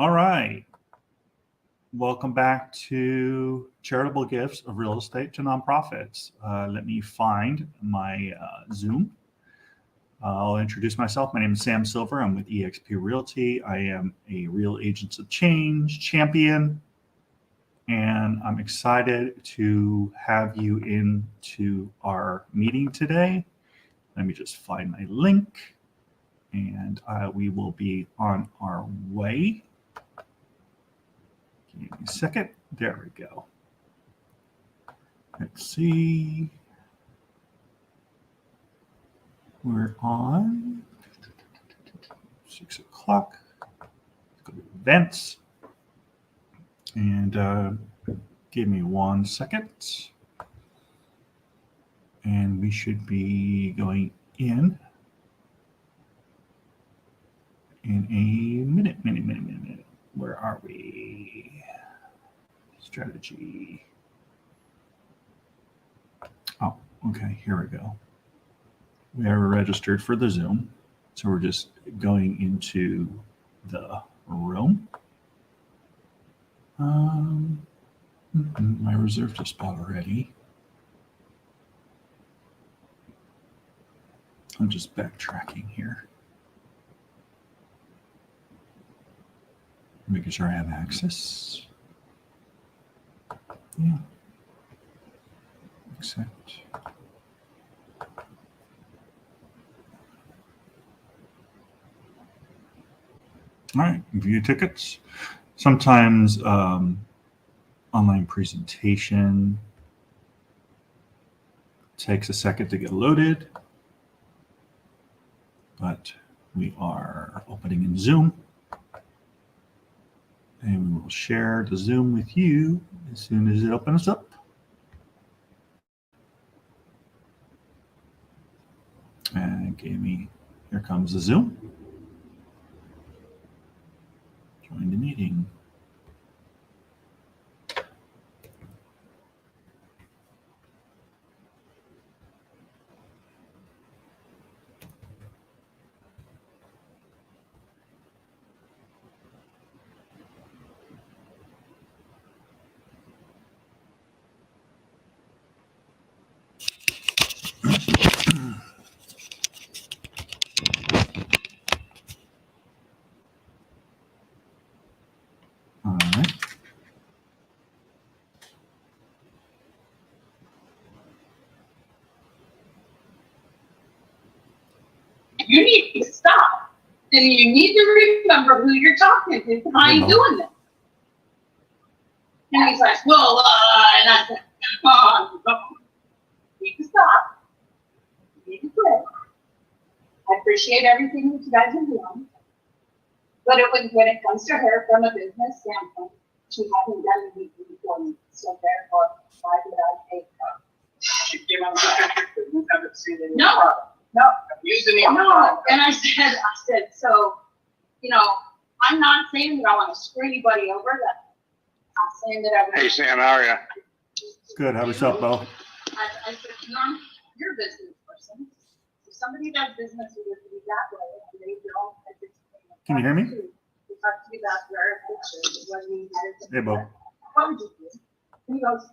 All right. Welcome back to Charitable Gifts of Real Estate to Nonprofits. Let me find my Zoom. I'll introduce myself. My name is Sam Silver. I'm with eXp Realty. I am a Real Agents of Change champion, and I'm excited to have you into our meeting today. Let me just find my link, and we will be on our way. Give me a second. There we go. Let's see. We're on 6 o'clock. Let's go to events. And give me 1 second. And we should be going in a minute. Where are we? Strategy. Oh, okay, here we go. We are registered for the Zoom. So we're just going into the room. I reserved a spot already. I'm just backtracking here. Making sure I have access. Yeah. Accept. All right, view tickets. Sometimes online presentation takes a second to get loaded, but we are opening in Zoom. And we will share the Zoom with you as soon as it opens up. And here comes the Zoom. Join the meeting. All right. You need to stop, and you need to remember who you're talking to. Why are you doing this? And he's like, well, and I said, come on, you need to stop. You need to quit. I appreciate everything that you guys are doing, but when it comes to her from a business standpoint, she hasn't done anything for me, so therefore, why did I take her? She came out with a picture that you haven't seen in No. No, using it. no, and I said, so, I'm not saying that I want to screw anybody over. I'm saying that I would. Hey Sam, how are you? Good. How yourself, Bo? I said, you're a business person. If somebody does business with you that way, and they don't participate. Can you hear me? You talk to me about your pictures, what you Hey, Bo. What would you do? And he goes,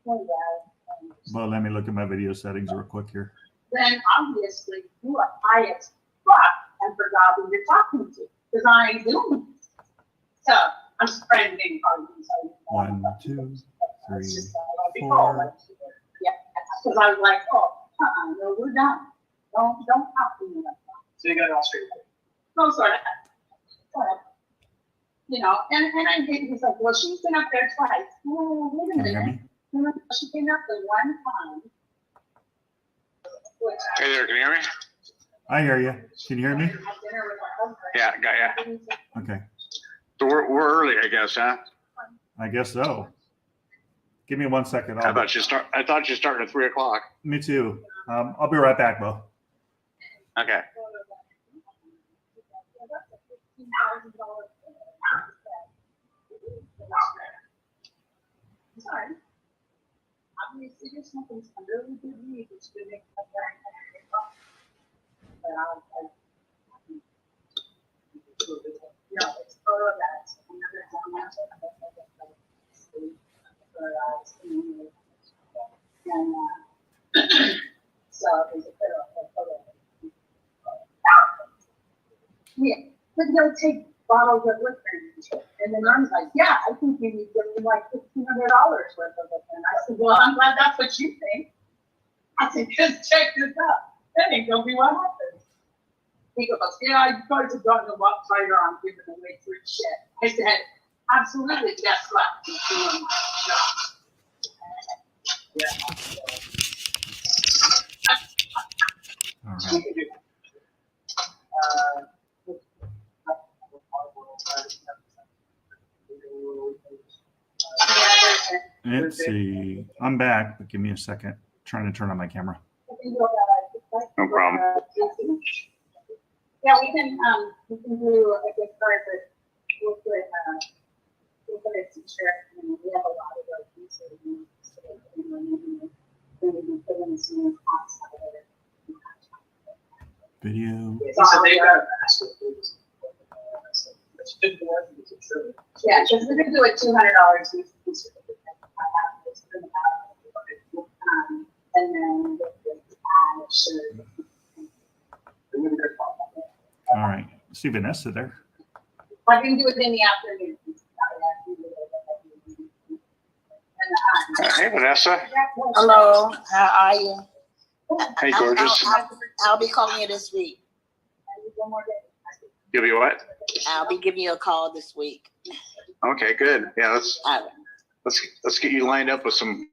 oh, yeah. Well, let me look at my video settings real quick here. Then obviously you are high as fuck and forgot who you're talking to, because I ain't doing this. So I'm spreading arguments. 1, 2, 3, 4. Yeah, because I was like, no, we're done. Don't talk to me like that. So you got it all straight. No, sort of. And I think he's like, well, she's been up there twice. Oh, wait a Can you hear minute. me? She came up the one time. Hey there, can you hear me? I hear you. Can you hear me? Yeah, got ya. Okay. So we're early, I guess, huh? I guess so. Give me 1 second. I thought you started at 3 o'clock. Me too. I'll be right back, Bo. Okay. Sorry. Obviously, there's something really good news that's going to make my but it's part of that. they'll take bottles of liquor. And then I'm like, yeah, I think you need to give me like $1,500 worth of liquor. And I said, well, I'm glad that's what you think. I said, just check this out. That ain't gonna be what happens. He goes, yeah, you guys have gotten a lot tighter on giving away free shit. I said, absolutely, guess what? I'm doing my job. All right. Let's see. I'm back, but give me a second. Trying to turn on my camera. No problem. Yeah, we can do a gift card, but we'll put it to share. We have a lot of those pieces. Video. Yeah, because we're gonna do it $200. And then sure. All right. See Vanessa there. I can do it in the afternoon. Hey, Vanessa. Hello, how are you? Hey, gorgeous. I'll be calling you this week. Give you what? I'll be giving you a call this week. Okay, good. Yeah, All right. let's get you lined up with some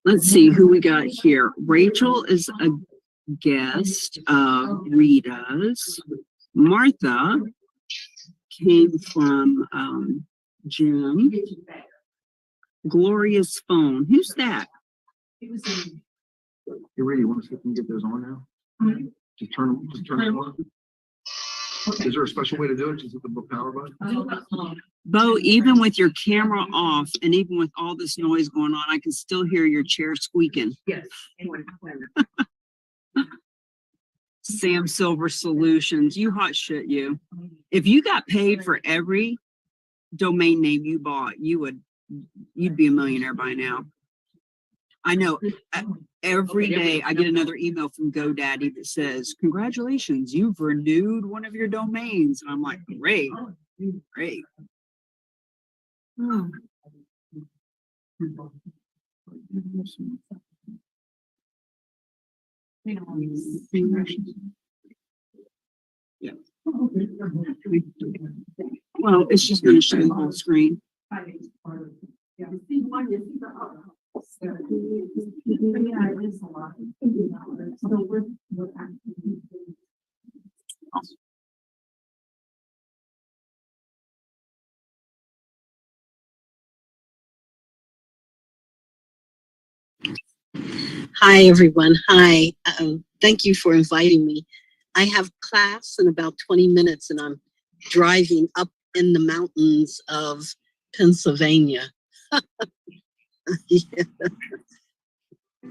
Let's see who we got here. Rachel is a guest of Rita's. Martha came from Jim. Gloria's phone. Who's that? You ready? You want to see if we can get those on now? Just turn them on. Is there a special way to do it? Just hit the power button? Bo, even with your camera off and even with all this noise going on, I can still hear your chair squeaking. Yes. Sam Silver Solutions, you hot shit, you. If you got paid for every domain name you bought, you'd be a millionaire by now. I know every day I get another email from GoDaddy that says, congratulations, you've renewed one of your domains. And I'm like, great. Oh. Yeah. Well, it's just going to show the whole screen. Hi, everyone. Hi. Thank you for inviting me. I have class in about 20 minutes and I'm driving up in the mountains of Pennsylvania. Yeah.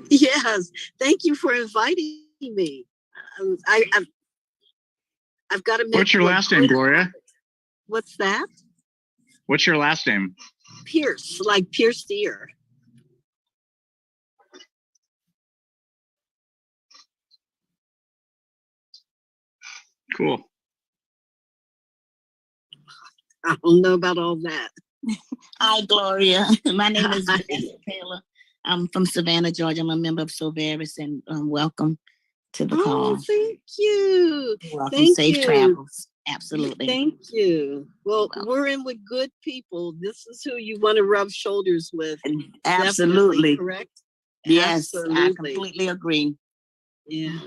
Yes. Thank you for inviting me. I've got to make. What's your last name, Gloria? What's that? What's your last name? Pierce, like Pierce the ear. Cool. I don't know about all that. Hi, Gloria. My name is Taylor. I'm from Savannah, Georgia. I'm a member of Silveris, and welcome to the call. Oh, thank you. You're welcome. Thank Safe you. travels. Absolutely. Thank you. Well, Welcome. we're in with good people. This is who you want to rub shoulders with. Absolutely. Definitely, correct? Yes, I Absolutely. completely agree. Yeah.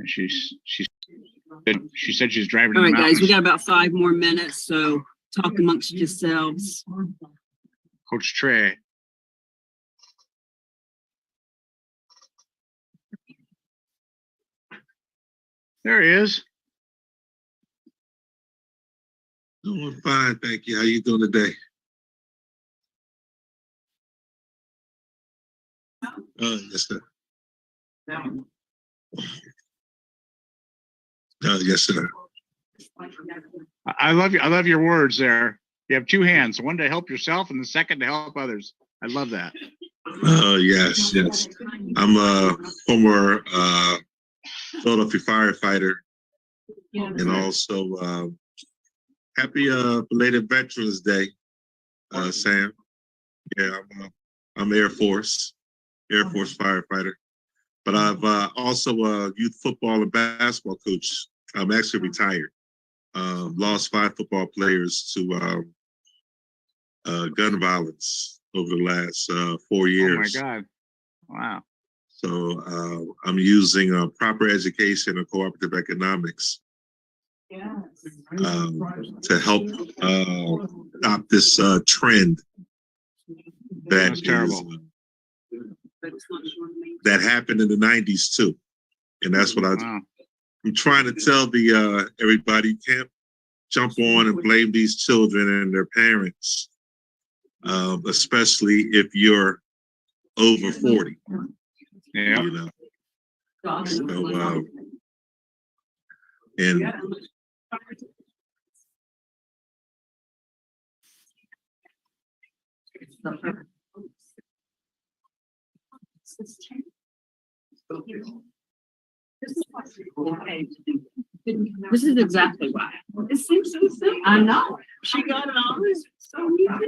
She said she's driving. All in right, the guys, we mountains. got about 5 more minutes, so talk amongst yourselves. Coach Trey. There he is. Doing fine, thank you. How you doing today? Yes, sir. Yes, sir. I love you. I love your words there. You have 2 hands, one to help yourself and the second to help others. I love that. Yes, yes. I'm a former Philadelphia firefighter, and also happy belated Veterans Day, Sam. Yeah, I'm Air Force firefighter, but I've also a youth football and basketball coach. I'm actually retired. Lost 5 football players to gun violence over the last 4 years. Oh my God. Wow. So I'm using proper education and cooperative economics to help stop this trend That's terrible. That happened in the 90s too. And that's what Wow. I'm trying to tell the everybody. You can't jump on and blame these children and their parents, especially if you're over 40. Yeah. You know. So, and This is exactly why. It seems so simple. I know. She got it all. It's so easy.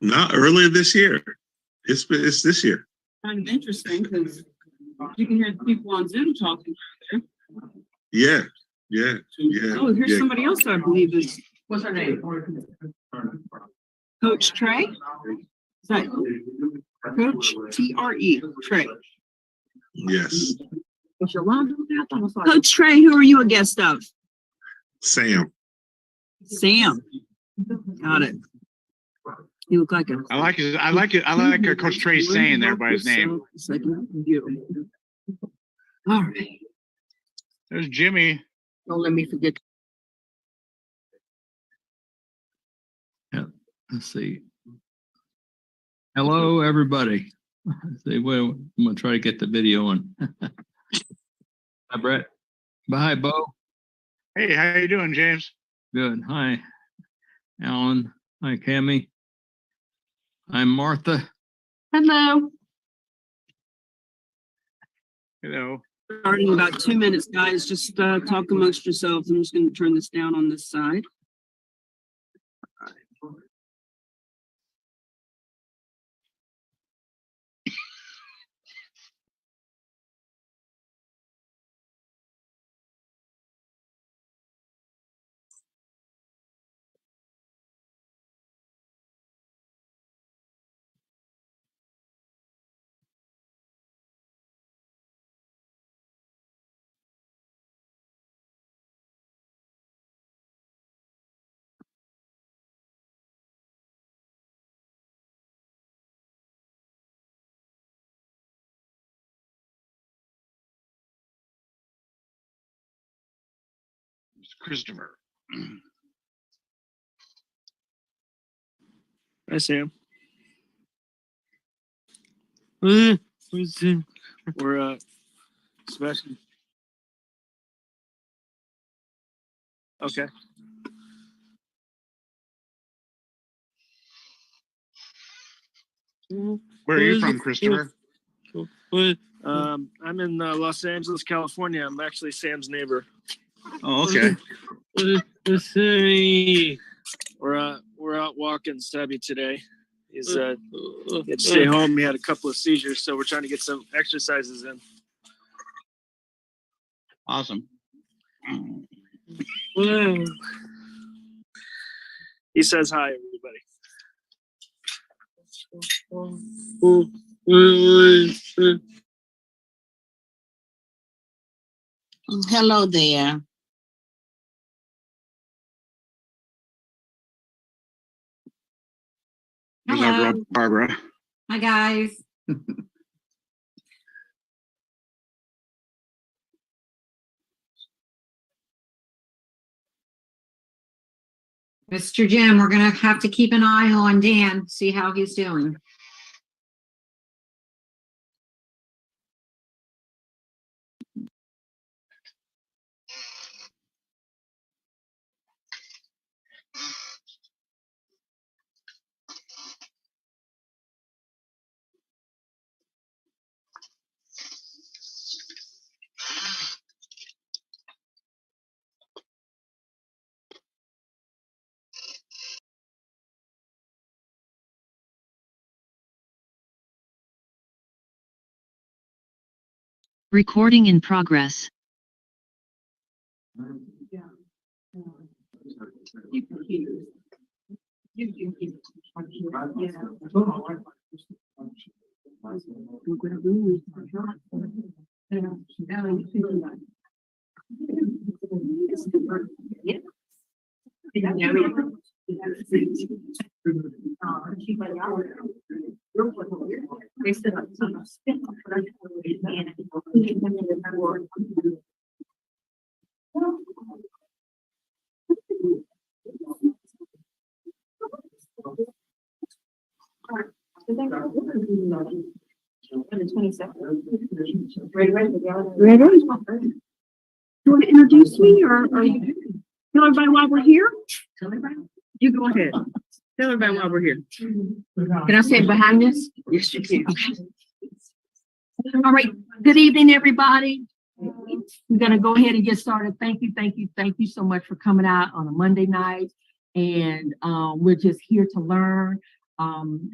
Not earlier this year. It's this year. Kind of interesting because you can hear the people on Zoom talking. Yeah. Oh, here's somebody else I believe is, what's her name? Coach Trey? Is that Coach TRE, Trey? Yes. Coach Trey, who are you a guest of? Sam. Sam. Got it. You look like a. I like Coach Trey saying there by his name. It's like you. All right. There's Jimmy. Don't let me forget. Let's see. Hello, everybody. Let's see, well, I'm gonna try to get the video on. Hi, Brett. Hi, Bo. Hey, how you doing, James? Good. Hi, Alan. Hi, Cammie. I'm Martha. Hello. Hello. Starting in about 2 minutes, guys. Just talk amongst yourselves. I'm just going to turn this down on this side. It's Christopher. Hi, Sam. We're Sebastian. Okay. Where are you from, Christopher? Cool. I'm in Los Angeles, California. I'm actually Sam's neighbor. Oh, okay. We're out walking Stubby today. He's he had to stay home. He had a couple of seizures, so we're trying to get some exercises in. Awesome. He says hi, everybody. Hello there. There's our girl, Barbara. Hi, guys. Mr. Jim, we're going to have to keep an eye on Dan, see how he's doing. Recording in progress. Ready? You want to introduce me, or are you tell everybody why we're here? You go ahead. Tell everybody why we're here. Can I say behind this? Yes, you can. All right. Good evening, everybody. We're going to go ahead and get started. Thank you so much for coming out on a Monday night. And we're just here to learn.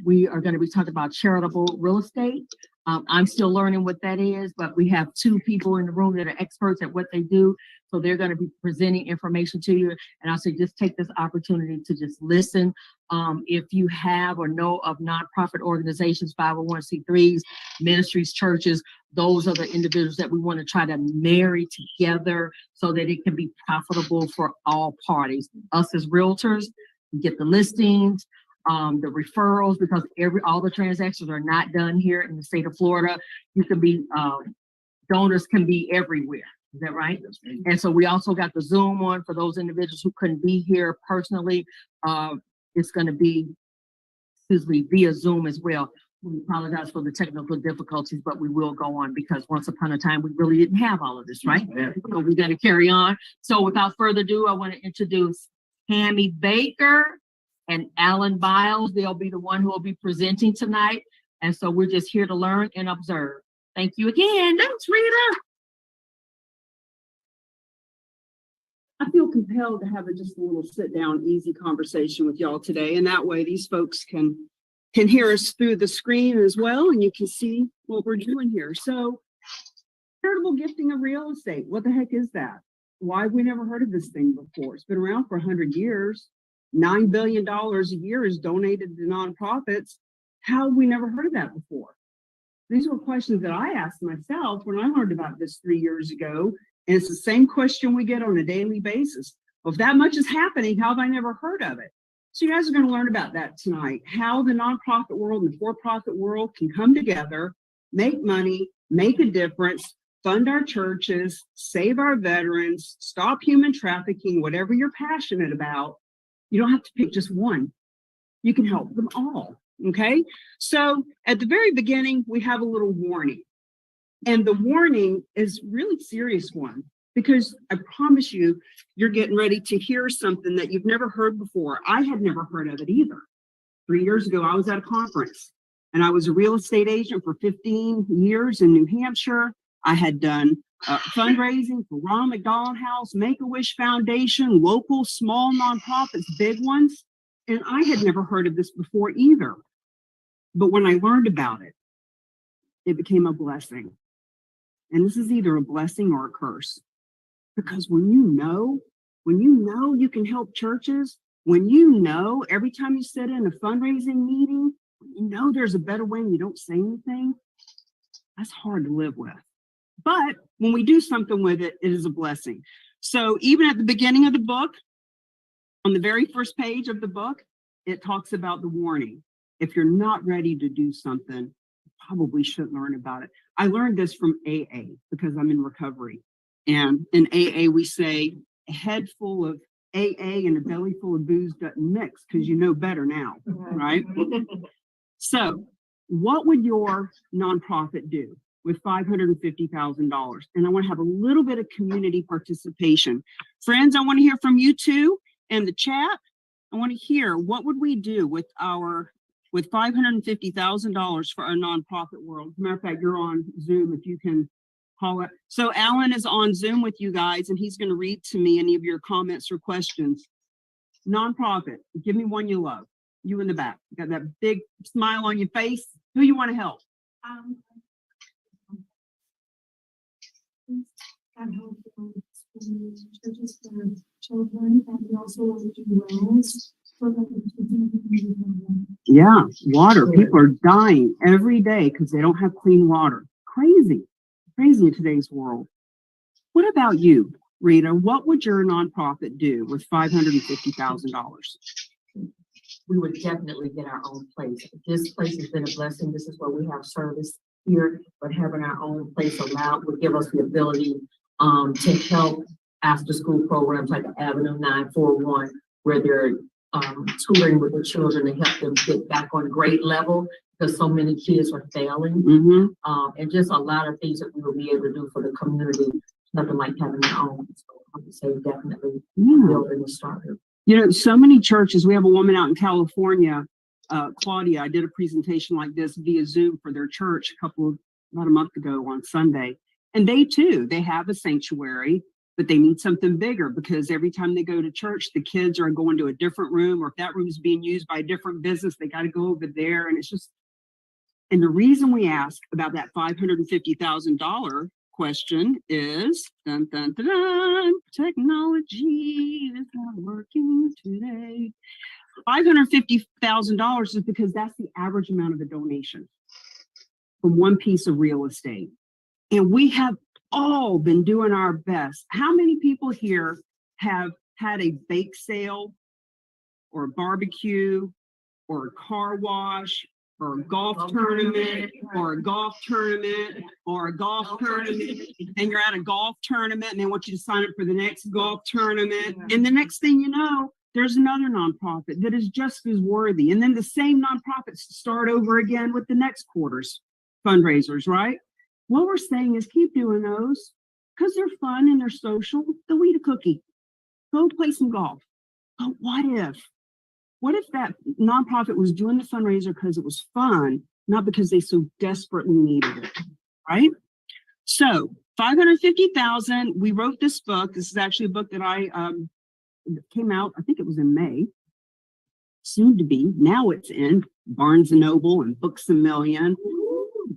We are going to be talking about charitable real estate. I'm still learning what that is, but we have two people in the room that are experts at what they do. So they're going to be presenting information to you. And I say just take this opportunity to just listen. If you have or know of nonprofit organizations, 501c3s, ministries, churches, those are the individuals that we want to try to marry together so that it can be profitable for all parties. Us as realtors, we get the listings, the referrals, because all the transactions are not done here in the state of Florida. You can be, donors can be everywhere. Is that right? And so we also got the Zoom on for those individuals who couldn't be here personally. It's going to be, via Zoom as well. We apologize for the technical difficulties, but we will go on because once upon a time, we really didn't have all of this, right? Yeah. So we're going to carry on. So without further ado, I want to introduce Tammy Baker and Alan Biles. They'll be the one who will be presenting tonight. And so we're just here to learn and observe. Thank you again. Thanks, Rita. I feel compelled to have just a little sit down, easy conversation with y'all today. And that way these folks can hear us through the screen as well. And you can see what we're doing here. So charitable gifting of real estate. What the heck is that? Why have we never heard of this thing before? It's been around for 100 years. $9 billion a year is donated to nonprofits. How have we never heard of that before? These were questions that I asked myself when I learned about this 3 years ago. And it's the same question we get on a daily basis. Well, if that much is happening, how have I never heard of it? So you guys are going to learn about that tonight, how the nonprofit world and the for-profit world can come together, make money, make a difference, fund our churches, save our veterans, stop human trafficking, whatever you're passionate about. You don't have to pick just one. You can help them all, okay? So at the very beginning, we have a little warning. And the warning is really serious one, because I promise you, you're getting ready to hear something that you've never heard before. I had never heard of it either. 3 years ago, I was at a conference and I was a real estate agent for 15 years in New Hampshire. I had done fundraising for Ronald McDonald House, Make-A-Wish Foundation, local small nonprofits, big ones. And I had never heard of this before either. But when I learned about it, it became a blessing. And this is either a blessing or a curse. Because when you know you can help churches, when you know every time you sit in a fundraising meeting, when you know there's a better way and you don't say anything, that's hard to live with. But when we do something with it, it is a blessing. So even at the beginning of the book, on the very first page of the book, it talks about the warning. If you're not ready to do something, you probably shouldn't learn about it. I learned this from AA because I'm in recovery. And in AA, we say a head full of AA and a belly full of booze doesn't mix, because you know better now, right? So what would your nonprofit do with $550,000? And I want to have a little bit of community participation. Friends, I want to hear from you too in the chat. I want to hear, what would we do with $550,000 for our nonprofit world? As a matter of fact, you're on Zoom if you can call it. So Alan is on Zoom with you guys, and he's going to read to me any of your comments or questions. Nonprofit, give me one you love. You in the back, you got that big smile on your face. Who you want to help? Churches for children, and we also want to do wells. Yeah, water. People are dying every day because they don't have clean water. Crazy in today's world. What about you, Rita? What would your nonprofit do with $550,000? We would definitely get our own place. This place has been a blessing. This is where we have service here, but having our own place allowed would give us the ability to help after school programs like Avenue 941, where they're tutoring with the children to help them get back on grade level, because so many kids are failing. And just a lot of things that we will be able to do for the community, nothing like having our own. So I would say definitely building a starter. You know, so many churches, we have a woman out in California, Claudia, I did a presentation like this via Zoom for their church about a month ago on Sunday. And they have a sanctuary, but they need something bigger because every time they go to church, the kids are going to a different room, or if that room is being used by a different business, they got to go over there. And it's just, and the reason we ask about that $550,000 question is, dun, dun, dun, dun, technology is not working today. $550,000 is because that's the average amount of a donation from one piece of real estate. And we have all been doing our best. How many people here have had a bake sale or a barbecue or a car wash or a golf tournament or a golf tournament or a golf tournament, and you're at a golf tournament and they want you to sign up for the next golf tournament, and the next thing you know, there's another nonprofit that is just as worthy, and then the same nonprofits start over again with the next quarter's fundraisers, right? What we're saying is keep doing those because they're fun and they're social. Go eat a cookie, go play some golf. But what if that nonprofit was doing the fundraiser because it was fun, not because they so desperately needed it, right? So 550,000, we wrote this book. This is actually a book that I came out, I think it was in May, soon to be. Now it's in Barnes & Noble and Books A Million.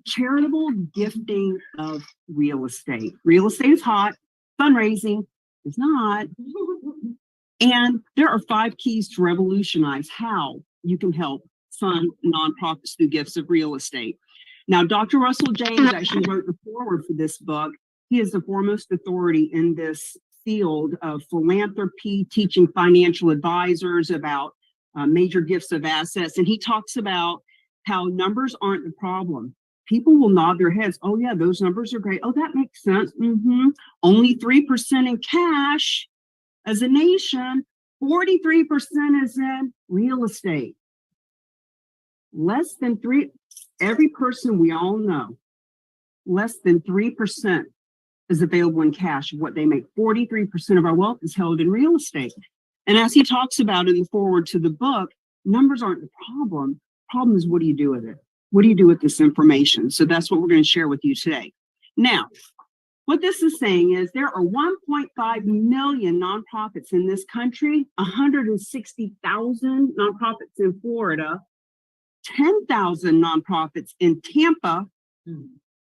Charitable gifting of real estate. Real estate is hot, fundraising is not. And there are 5 keys to revolutionize how you can help fund nonprofits through gifts of real estate. Now, Dr. Russell James actually wrote the foreword for this book. He is the foremost authority in this field of philanthropy, teaching financial advisors about major gifts of assets. And he talks about how numbers aren't the problem. People will nod their heads. Oh, yeah, those numbers are great. Oh, that makes sense. Only 3% in cash. As a nation, 43% is in real estate. Less than 3%, every person we all know, less than 3% is available in cash of what they make. 43% of our wealth is held in real estate. And as he talks about in the foreword to the book, numbers aren't the problem. Problem is, what do you do with it? What do you do with this information? So that's what we're going to share with you today. Now, what this is saying is there are 1.5 million nonprofits in this country, 160,000 nonprofits in Florida, 10,000 nonprofits in Tampa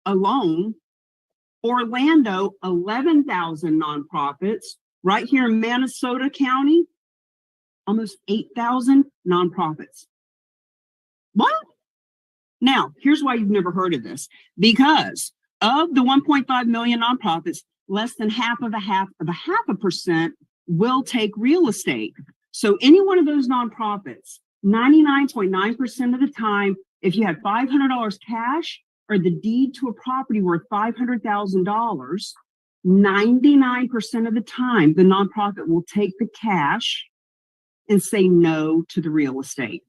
alone, Orlando, 11,000 nonprofits. Right here in Minnesota County, almost 8,000 nonprofits. What? Now, here's why you've never heard of this. Because of the 1.5 million nonprofits, less than half of a 0.5% will take real estate. So any one of those nonprofits, 99.9% of the time, if you had $500 cash or the deed to a property worth $500,000, 99% of the time, the nonprofit will take the cash and say no to the real estate.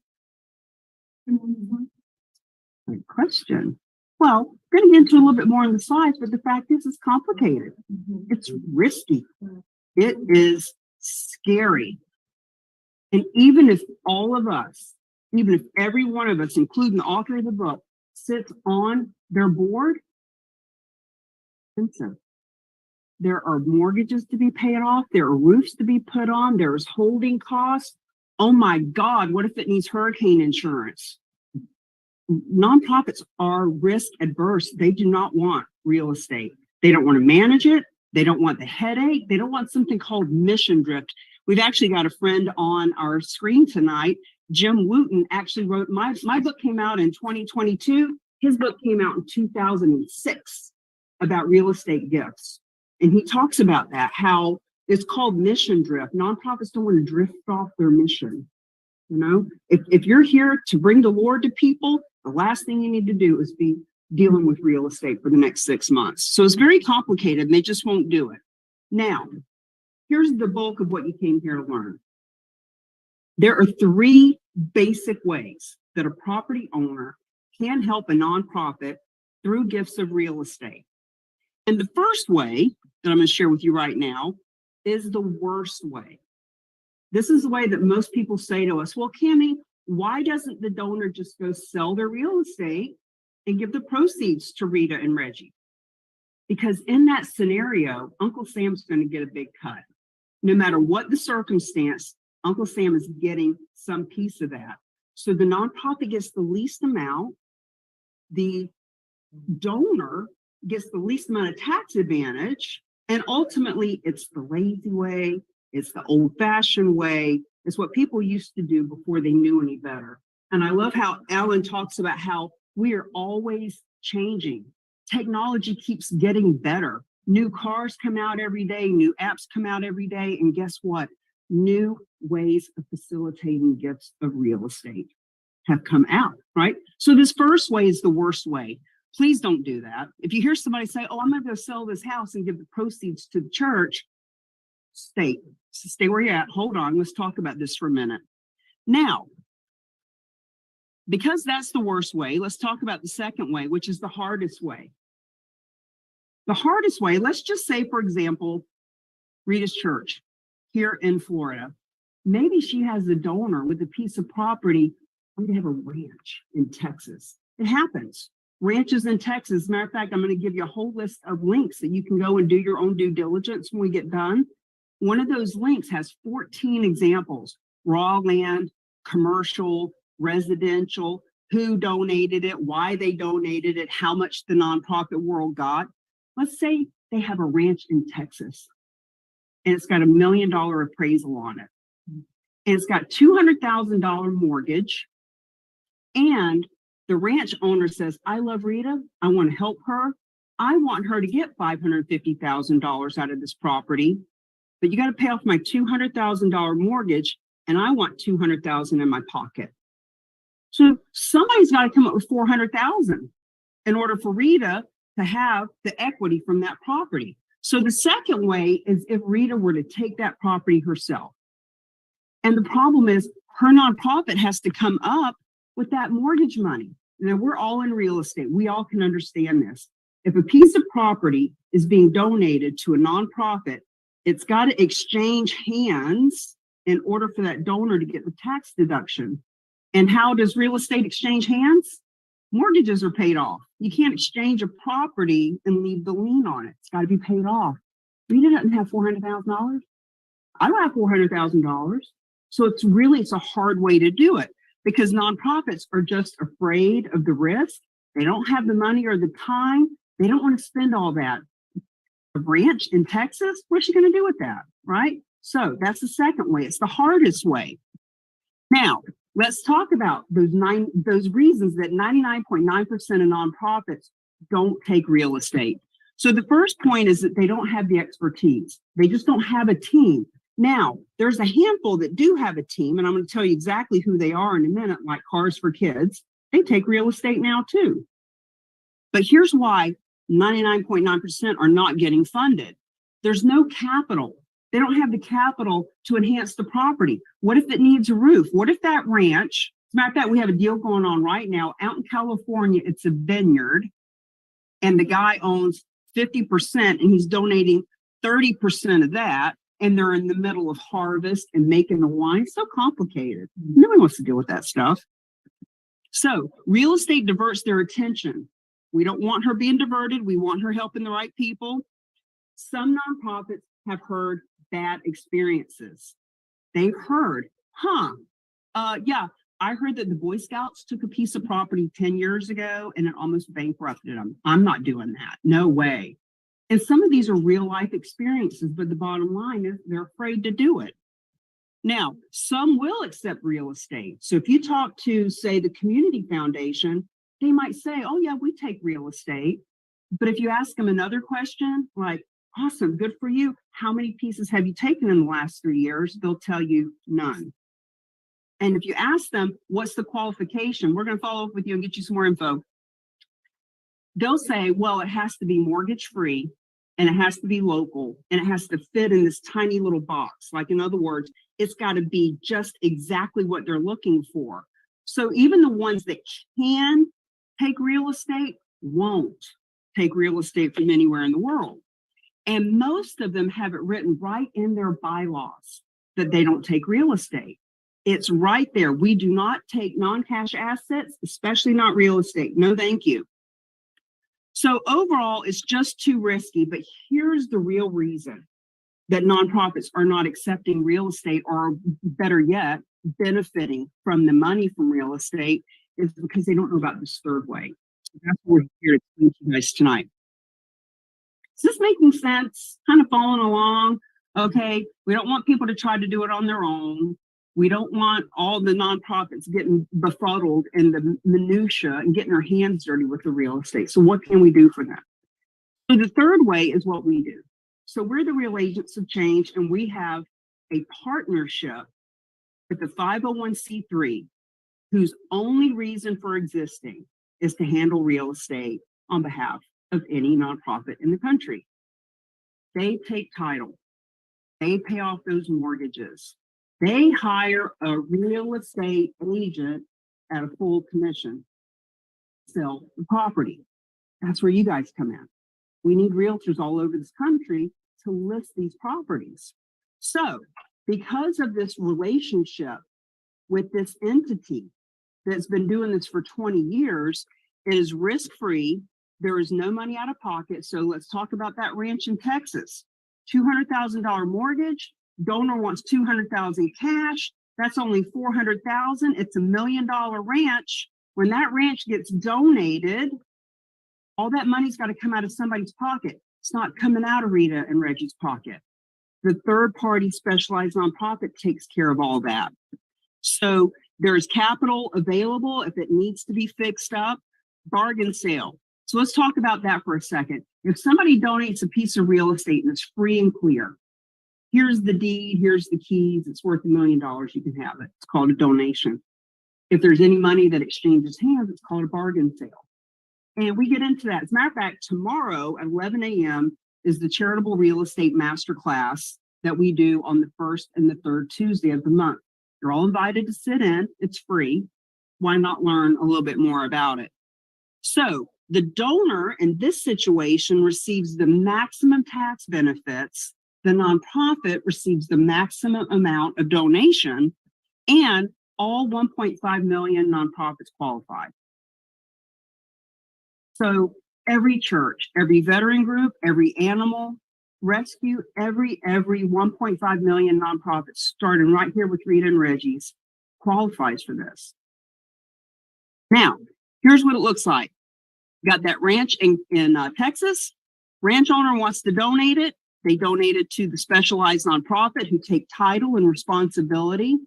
Good question. Well, we're going to get into a little bit more on the slides, but the fact is it's complicated. It's risky. It is scary. And even if all of us, even if every one of us, including the author of the book, sits on their board, expensive. There are mortgages to be paid off. There are roofs to be put on. There's holding costs. Oh my God, what if it needs hurricane insurance? Nonprofits are risk adverse. They do not want real estate. They don't want to manage it. They don't want the headache. They don't want something called mission drift. We've actually got a friend on our screen tonight. Jim Wooten actually wrote, my book came out in 2022. His book came out in 2006 about real estate gifts. And he talks about that, how it's called mission drift. Nonprofits don't want to drift off their mission. You know, if you're here to bring the Lord to people, the last thing you need to do is be dealing with real estate for the next 6 months. So it's very complicated and they just won't do it. Now, here's the bulk of what you came here to learn. There are 3 basic ways that a property owner can help a nonprofit through gifts of real estate. And the first way that I'm going to share with you right now is the worst way. This is the way that most people say to us, well, Cammie, why doesn't the donor just go sell their real estate and give the proceeds to Rita and Reggie? Because in that scenario, Uncle Sam's going to get a big cut. No matter what the circumstance, Uncle Sam is getting some piece of that. So the nonprofit gets the least amount. The donor gets the least amount of tax advantage. And ultimately, it's the lazy way. It's the old-fashioned way. It's what people used to do before they knew any better. And I love how Ellen talks about how we are always changing. Technology keeps getting better. New cars come out every day, new apps come out every day, and guess what? New ways of facilitating gifts of real estate have come out, right? So this first way is the worst way. Please don't do that. If you hear somebody say, oh, I'm going to go sell this house and give the proceeds to the church, stay where you're at. Hold on, let's talk about this for a minute. Now, because that's the worst way, let's talk about the second way, which is the hardest way. The hardest way, let's just say, for example, Rita's church here in Florida. Maybe she has a donor with a piece of property. I'm going to have a ranch in Texas. It happens. Ranches in Texas. As a matter of fact, I'm going to give you a whole list of links that you can go and do your own due diligence when we get done. One of those links has 14 examples: raw land, commercial, residential, who donated it, why they donated it, how much the nonprofit world got. Let's say they have a ranch in Texas and it's got $1 million appraisal on it. And it's got $200,000 mortgage. And the ranch owner says, I love Rita. I want to help her. I want her to get $550,000 out of this property, but you got to pay off my $200,000 mortgage. And I want $200,000 in my pocket. So somebody's got to come up with $400,000 in order for Rita to have the equity from that property. So the second way is if Rita were to take that property herself. And the problem is her nonprofit has to come up with that mortgage money. Now, we're all in real estate. We all can understand this. If a piece of property is being donated to a nonprofit, it's got to exchange hands in order for that donor to get the tax deduction. And how does real estate exchange hands? Mortgages are paid off. You can't exchange a property and leave the lien on it. It's got to be paid off. Rita doesn't have $400,000. I don't have $400,000. So it's a hard way to do it because nonprofits are just afraid of the risk. They don't have the money or the time. They don't want to spend all that. A ranch in Texas, what's she going to do with that, right? So that's the second way. It's the hardest way. Now, let's talk about those reasons that 99.9% of nonprofits don't take real estate. So the first point is that they don't have the expertise. They just don't have a team. Now, there's a handful that do have a team, and I'm going to tell you exactly who they are in a minute, like Cars for Kids. They take real estate now too. But here's why 99.9% are not getting funded. There's no capital. They don't have the capital to enhance the property. What if it needs a roof? What if that ranch, as a matter of fact, we have a deal going on right now out in California. It's a vineyard and the guy owns 50% and he's donating 30% of that. And they're in the middle of harvest and making the wine. So complicated. Nobody wants to deal with that stuff. So real estate diverts their attention. We don't want her being diverted. We want her helping the right people. Some nonprofits have heard bad experiences. They've heard, yeah, I heard that the Boy Scouts took a piece of property 10 years ago and it almost bankrupted them. I'm not doing that. No way. And some of these are real life experiences, but the bottom line is they're afraid to do it. Now, some will accept real estate. So if you talk to, say, the community foundation, they might say, oh yeah, we take real estate. But if you ask them another question, like, awesome, good for you. How many pieces have you taken in the last 3 years? They'll tell you none. And if you ask them, what's the qualification? We're going to follow up with you and get you some more info. They'll say, well, it has to be mortgage free and it has to be local and it has to fit in this tiny little box. Like, in other words, it's got to be just exactly what they're looking for. So even the ones that can take real estate won't take real estate from anywhere in the world. And most of them have it written right in their bylaws that they don't take real estate. It's right there. We do not take non-cash assets, especially not real estate. No, thank you. So overall, it's just too risky. But here's the real reason that nonprofits are not accepting real estate, or better yet, benefiting from the money from real estate, is because they don't know about this third way. So that's what we're here to explain to you guys tonight. Is this making sense? Kind of following along? Okay, we don't want people to try to do it on their own. We don't want all the nonprofits getting befuddled in the minutia and getting their hands dirty with the real estate. So what can we do for them? So the third way is what we do. So we're the real agents of change, and we have a partnership with the 501c3, whose only reason for existing is to handle real estate on behalf of any nonprofit in the country. They take title. They pay off those mortgages. They hire a real estate agent at a full commission to sell the property. That's where you guys come in. We need realtors all over this country to list these properties. So because of this relationship with this entity that's been doing this for 20 years, it is risk-free. There is no money out of pocket. So let's talk about that ranch in Texas. $200,000 mortgage, donor wants $200,000 cash. That's only $400,000. It's $1 million ranch. When that ranch gets donated, all that money's got to come out of somebody's pocket. It's not coming out of Rita and Reggie's pocket. The third party specialized nonprofit takes care of all that. So there's capital available if it needs to be fixed up. Bargain sale. So let's talk about that for a second. If somebody donates a piece of real estate and it's free and clear, here's the deed, here's the keys, it's worth $1 million, you can have it. It's called a donation. If there's any money that exchanges hands, it's called a bargain sale. And we get into that. As a matter of fact, tomorrow at 11 a.m. is the Charitable Real Estate Masterclass that we do on the first and the third Tuesday of the month. You're all invited to sit in. It's free. Why not learn a little bit more about it? So the donor in this situation receives the maximum tax benefits. The nonprofit receives the maximum amount of donation, and all 1.5 million nonprofits qualify. So every church, every veteran group, every animal rescue, every 1.5 million nonprofits, starting right here with Rita and Reggie's, qualifies for this. Now, here's what it looks like. Got that ranch in Texas. Ranch owner wants to donate it. They donate it to the specialized nonprofit who take title and responsibility.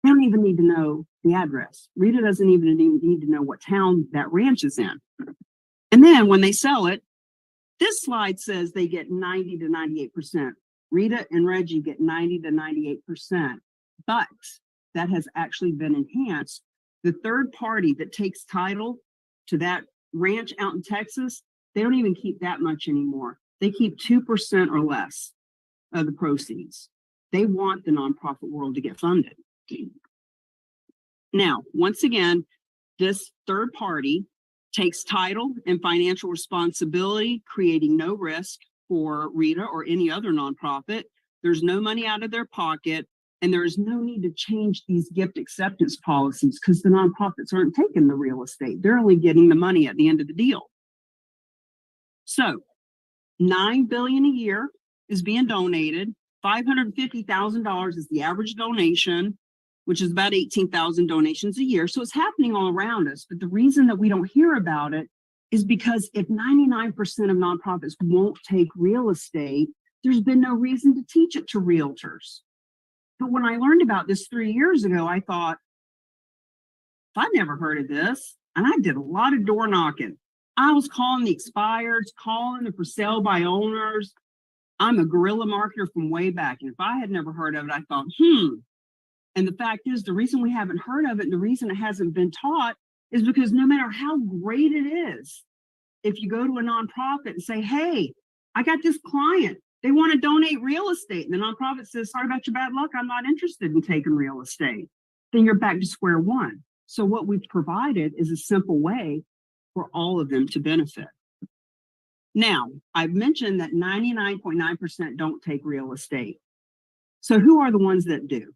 They don't even need to know the address. Rita doesn't even need to know what town that ranch is in. And then when they sell it, this slide says they get 90 to 98%. Rita and Reggie get 90 to 98%. But that has actually been enhanced. The third party that takes title to that ranch out in Texas, they don't even keep that much anymore. They keep 2% or less of the proceeds. They want the nonprofit world to get funded. Now, once again, this third party takes title and financial responsibility, creating no risk for Rita or any other nonprofit. There's no money out of their pocket, and there is no need to change these gift acceptance policies because the nonprofits aren't taking the real estate. They're only getting the money at the end of the deal. So $9 billion a year is being donated. $550,000 is the average donation, which is about 18,000 donations a year. So it's happening all around us. But the reason that we don't hear about it is because if 99% of nonprofits won't take real estate, there's been no reason to teach it to realtors. But when I learned about this 3 years ago, I thought, I've never heard of this. And I did a lot of door knocking. I was calling the expireds, calling the for sale by owners. I'm a guerrilla marketer from way back. And if I had never heard of it, I thought, And the fact is, the reason we haven't heard of it and the reason it hasn't been taught is because no matter how great it is, if you go to a nonprofit and say, hey, I got this client, they want to donate real estate. And the nonprofit says, sorry about your bad luck, I'm not interested in taking real estate. Then you're back to square one. So what we've provided is a simple way for all of them to benefit. Now, I've mentioned that 99.9% don't take real estate. So who are the ones that do?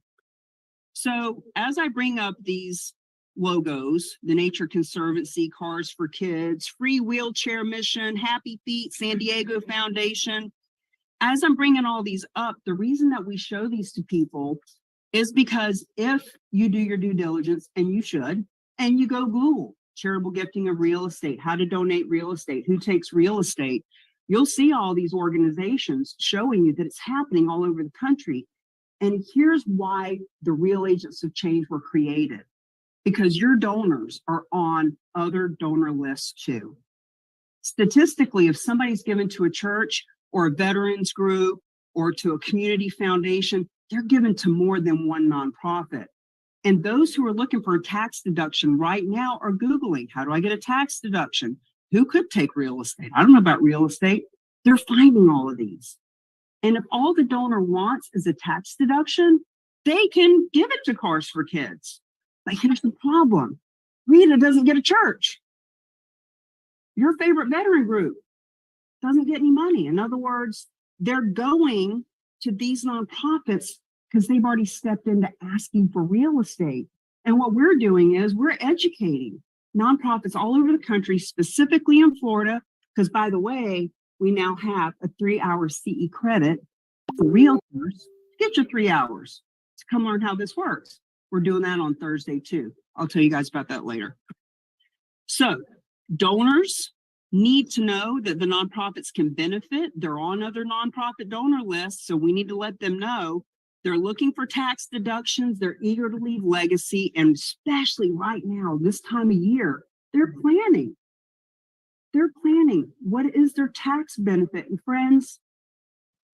So as I bring up these logos, the Nature Conservancy, Cars for Kids, Free Wheelchair Mission, Happy Feet, San Diego Foundation, as I'm bringing all these up, the reason that we show these to people is because if you do your due diligence, and you should, and you go Google charitable gifting of real estate, how to donate real estate, who takes real estate, you'll see all these organizations showing you that it's happening all over the country. And here's why the Real Agents of Change were created. Because your donors are on other donor lists too. Statistically, if somebody's given to a church or a veterans group or to a community foundation, they're given to more than one nonprofit. And those who are looking for a tax deduction right now are Googling, how do I get a tax deduction? Who could take real estate? I don't know about real estate. They're finding all of these. And if all the donor wants is a tax deduction, they can give it to Cars for Kids. But here's the problem. Rita doesn't get a church. Your favorite veteran group doesn't get any money. In other words, they're going to these nonprofits because they've already stepped into asking for real estate. And what we're doing is we're educating nonprofits all over the country, specifically in Florida, because by the way, we now have a 3-hour CE credit for realtors. Get your 3 hours to come learn how this works. We're doing that on Thursday too. I'll tell you guys about that later. So donors need to know that the nonprofits can benefit. They're on other nonprofit donor lists, so we need to let them know they're looking for tax deductions. They're eager to leave legacy, and especially right now, this time of year, they're planning. They're planning. What is their tax benefit? And friends,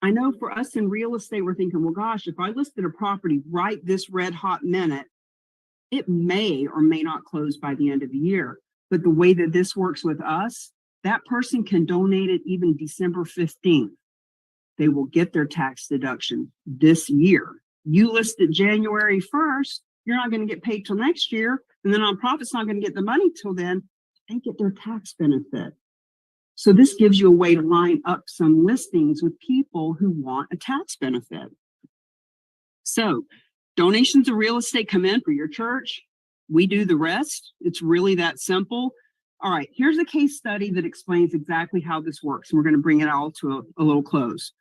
I know for us in real estate, we're thinking, well, gosh, if I listed a property right this red hot minute, it may or may not close by the end of the year. But the way that this works with us, that person can donate it even December 15th. They will get their tax deduction this year. You list it January 1st, you're not going to get paid till next year, and the nonprofit's not going to get the money till then. They get their tax benefit. So this gives you a way to line up some listings with people who want a tax benefit. So donations of real estate come in for your church. We do the rest. It's really that simple. All right, here's a case study that explains exactly how this works. We're going to bring it all to a little close.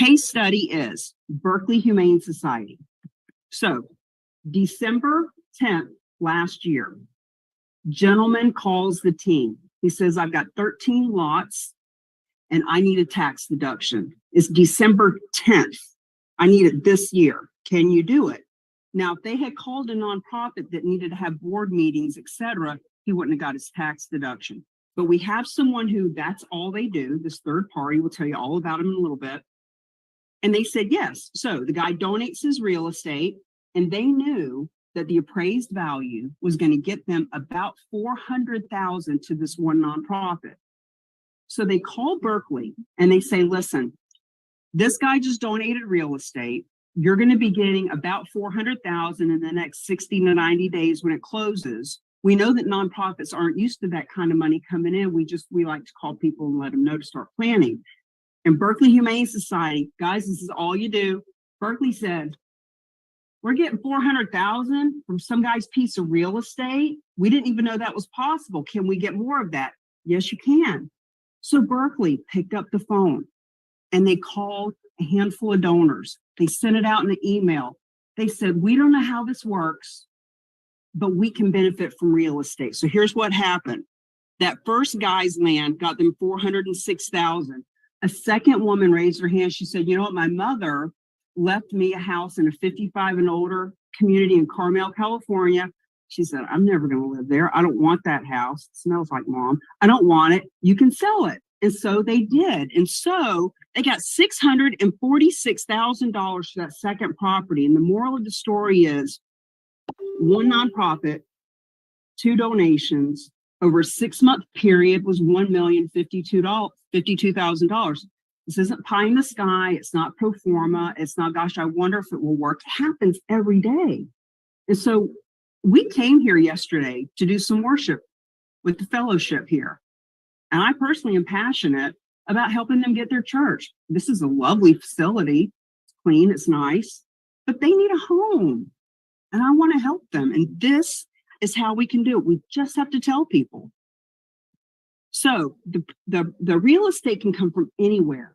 Case study is Berkeley Humane Society. So December 10th last year, gentleman calls the team. He says, I've got 13 lots and I need a tax deduction. It's December 10th. I need it this year. Can you do it? Now, if they had called a nonprofit that needed to have board meetings, etc., he wouldn't have got his tax deduction. But we have someone who that's all they do. This third party, will tell you all about him in a little bit. And they said yes. So the guy donates his real estate, and they knew that the appraised value was going to get them about $400,000 to this one nonprofit. So they call Berkeley and they say, listen, this guy just donated real estate. You're going to be getting about $400,000 in the next 60 to 90 days when it closes. We know that nonprofits aren't used to that kind of money coming in. We like to call people and let them know to start planning. And Berkeley Humane Society, guys, this is all you do. Berkeley said, we're getting $400,000 from some guy's piece of real estate. We didn't even know that was possible. Can we get more of that? Yes, you can. So Berkeley picked up the phone and they called a handful of donors. They sent it out in the email. They said, we don't know how this works, but we can benefit from real estate. So here's what happened. That first guy's land got them $406,000. A second woman raised her hand. She said, you know what? My mother left me a house in a 55 and older community in Carmel, California. She said, I'm never going to live there. I don't want that house. It smells like mom. I don't want it. You can sell it. And so they did. And so they got $646,000 for that second property. And the moral of the story is one nonprofit, 2 donations over a 6-month period was $1,052,000. This isn't pie in the sky. It's not pro forma. It's not, gosh, I wonder if it will work. It happens every day. And so we came here yesterday to do some worship with the fellowship here. And I personally am passionate about helping them get their church. This is a lovely facility. It's clean, it's nice, but they need a home. And I want to help them. And this is how we can do it. We just have to tell people. So the real estate can come from anywhere.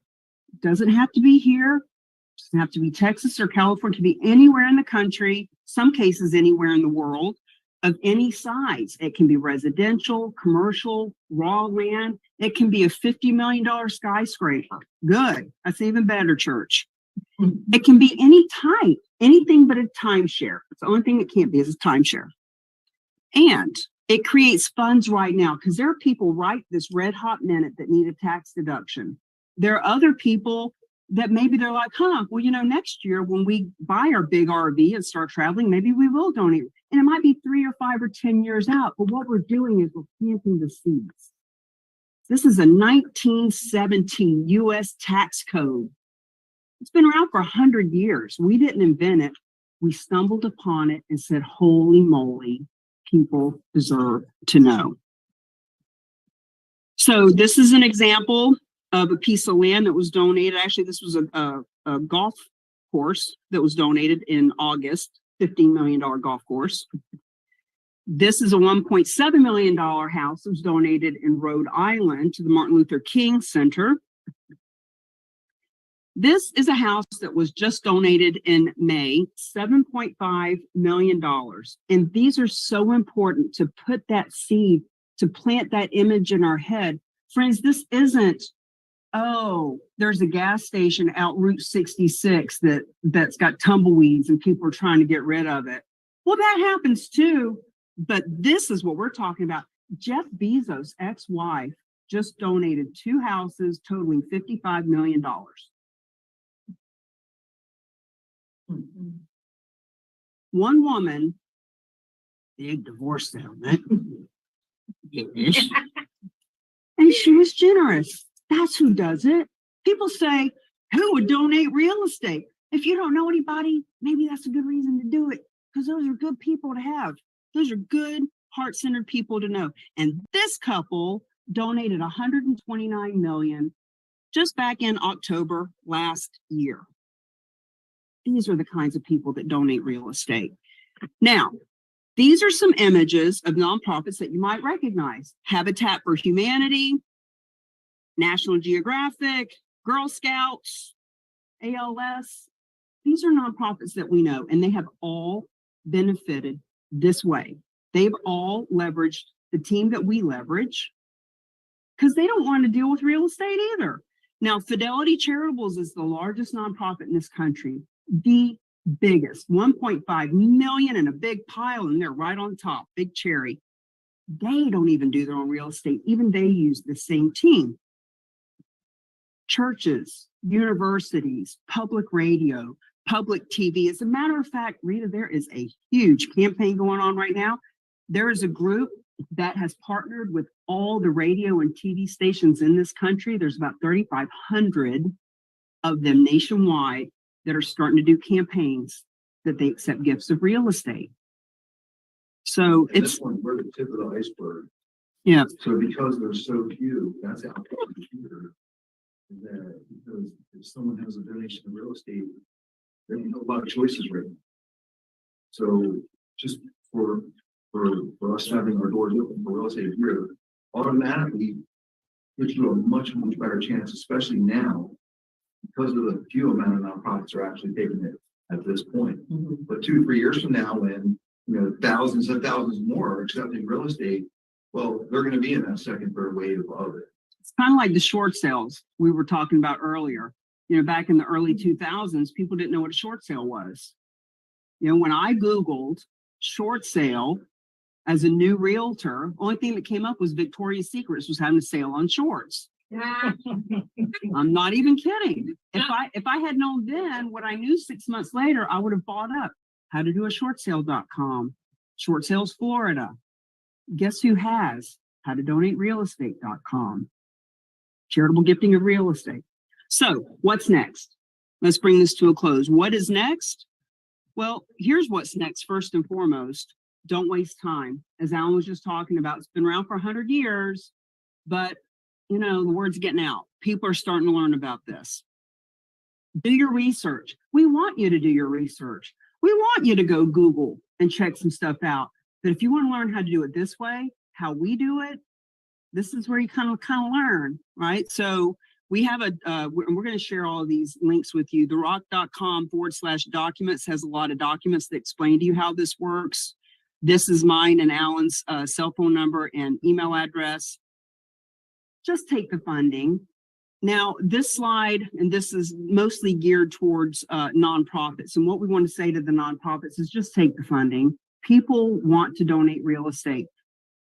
It doesn't have to be here. It doesn't have to be Texas or California. It can be anywhere in the country, some cases anywhere in the world of any size. It can be residential, commercial, raw land. It can be a $50 million skyscraper. Good. That's even better, church. It can be any type, anything but a timeshare. It's the only thing it can't be is a timeshare. And it creates funds right now because there are people right this red hot minute that need a tax deduction. There are other people that maybe they're like, well, next year when we buy our big RV and start traveling, maybe we will donate. And it might be 3 or 5 or 10 years out. But what we're doing is we're planting the seeds. This is a 1917 U.S. tax code. It's been around for 100 years. We didn't invent it. We stumbled upon it and said, holy moly, people deserve to know. So this is an example of a piece of land that was donated. Actually, this was a golf course that was donated in August, $15 million golf course. This is a $1.7 million house that was donated in Rhode Island to the Martin Luther King Center. This is a house that was just donated in May, $7.5 million. And these are so important to put that seed, to plant that image in our head. Friends, this isn't, there's a gas station out Route 66 that's got tumbleweeds and people are trying to get rid of it. Well, that happens too, but this is what we're talking about. Jeff Bezos' ex-wife just donated 2 houses totaling $55 million. One woman, big divorce settlement, and she was generous. That's who does it. People say, who would donate real estate? If you don't know anybody, maybe that's a good reason to do it, because those are good people to have. Those are good, heart-centered people to know. And this couple donated $129 million just back in October last year. These are the kinds of people that donate real estate. Now, these are some images of nonprofits that you might recognize. Habitat for Humanity, National Geographic, Girl Scouts, ALS. These are nonprofits that we know, and they have all benefited this way. They've all leveraged the team that we leverage because they don't want to deal with real estate either. Now, Fidelity Charitables is the largest nonprofit in this country. The biggest, 1.5 million in a big pile, and they're right on top, big cherry. They don't even do their own real estate. Even they use the same team. Churches, universities, public radio, public TV. As a matter of fact, Rita, there is a huge campaign going on right now. There is a group that has partnered with all the radio and TV stations in this country. There's about 3,500 of them nationwide that are starting to do campaigns that they accept gifts of real estate. So And it's this one, we're the tip of the iceberg. Yeah. So because there's so few, that's how computer that because if someone has a donation to real estate, there ain't a lot of choices right now. So just for us having our doors open for real estate here, automatically gives you a much better chance, especially now, because of the few amount of nonprofits are actually taking it at this point. But 2-3 years from now, when thousands and thousands more are accepting real estate, well, they're going to be in that second, third wave of it. It's kind of like the short sales we were talking about earlier. Back in the early 2000s, people didn't know what a short sale was. When I Googled short sale as a new realtor, only thing that came up was Victoria's Secrets was having a sale on shorts. I'm not even kidding. If I had known then what I knew 6 months later, I would have bought up how to do a shortsale.com, Short Sales Florida. Guess who has how to donate realestate.com, charitable gifting of real estate. So what's next? Let's bring this to a close. What is next? Well, here's what's next. First and foremost, don't waste time. As Alan was just talking about, it's been around for 100 years, but the word's getting out. People are starting to learn about this. Do your research. We want you to do your research. We want you to go Google and check some stuff out. But if you want to learn how to do it this way, how we do it, this is where you kind of learn, right? So we have we're going to share all of these links with you. therock.com/documents has a lot of documents that explain to you how this works. This is mine and Alan's cell phone number and email address. Just take the funding. Now, this slide, and this is mostly geared towards nonprofits. And what we want to say to the nonprofits is just take the funding. People want to donate real estate.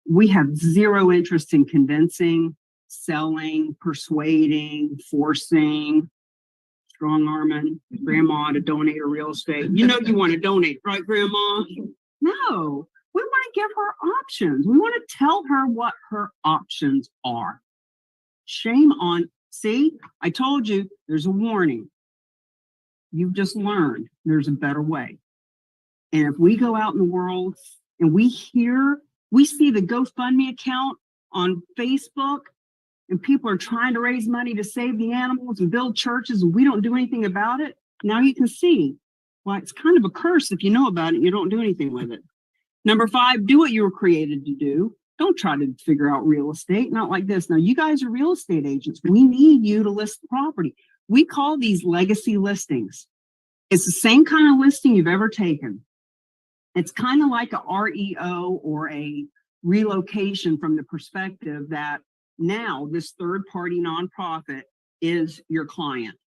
We have zero interest in convincing, selling, persuading, forcing, strong-arming grandma to donate her real estate. You know you want to donate, right, Grandma? No, we want to give her options. We want to tell her what her options are. Shame on, see, I told you there's a warning. You've just learned there's a better way. And if we go out in the world and we see the GoFundMe account on Facebook, and people are trying to raise money to save the animals and build churches, and we don't do anything about it, now you can see why it's kind of a curse if you know about it and you don't do anything with it. Number 5, do what you were created to do. Don't try to figure out real estate, not like this. Now, you guys are real estate agents. We need you to list the property. We call these legacy listings. It's the same kind of listing you've ever taken. It's kind of like a REO or a relocation from the perspective that now this third-party nonprofit is your client.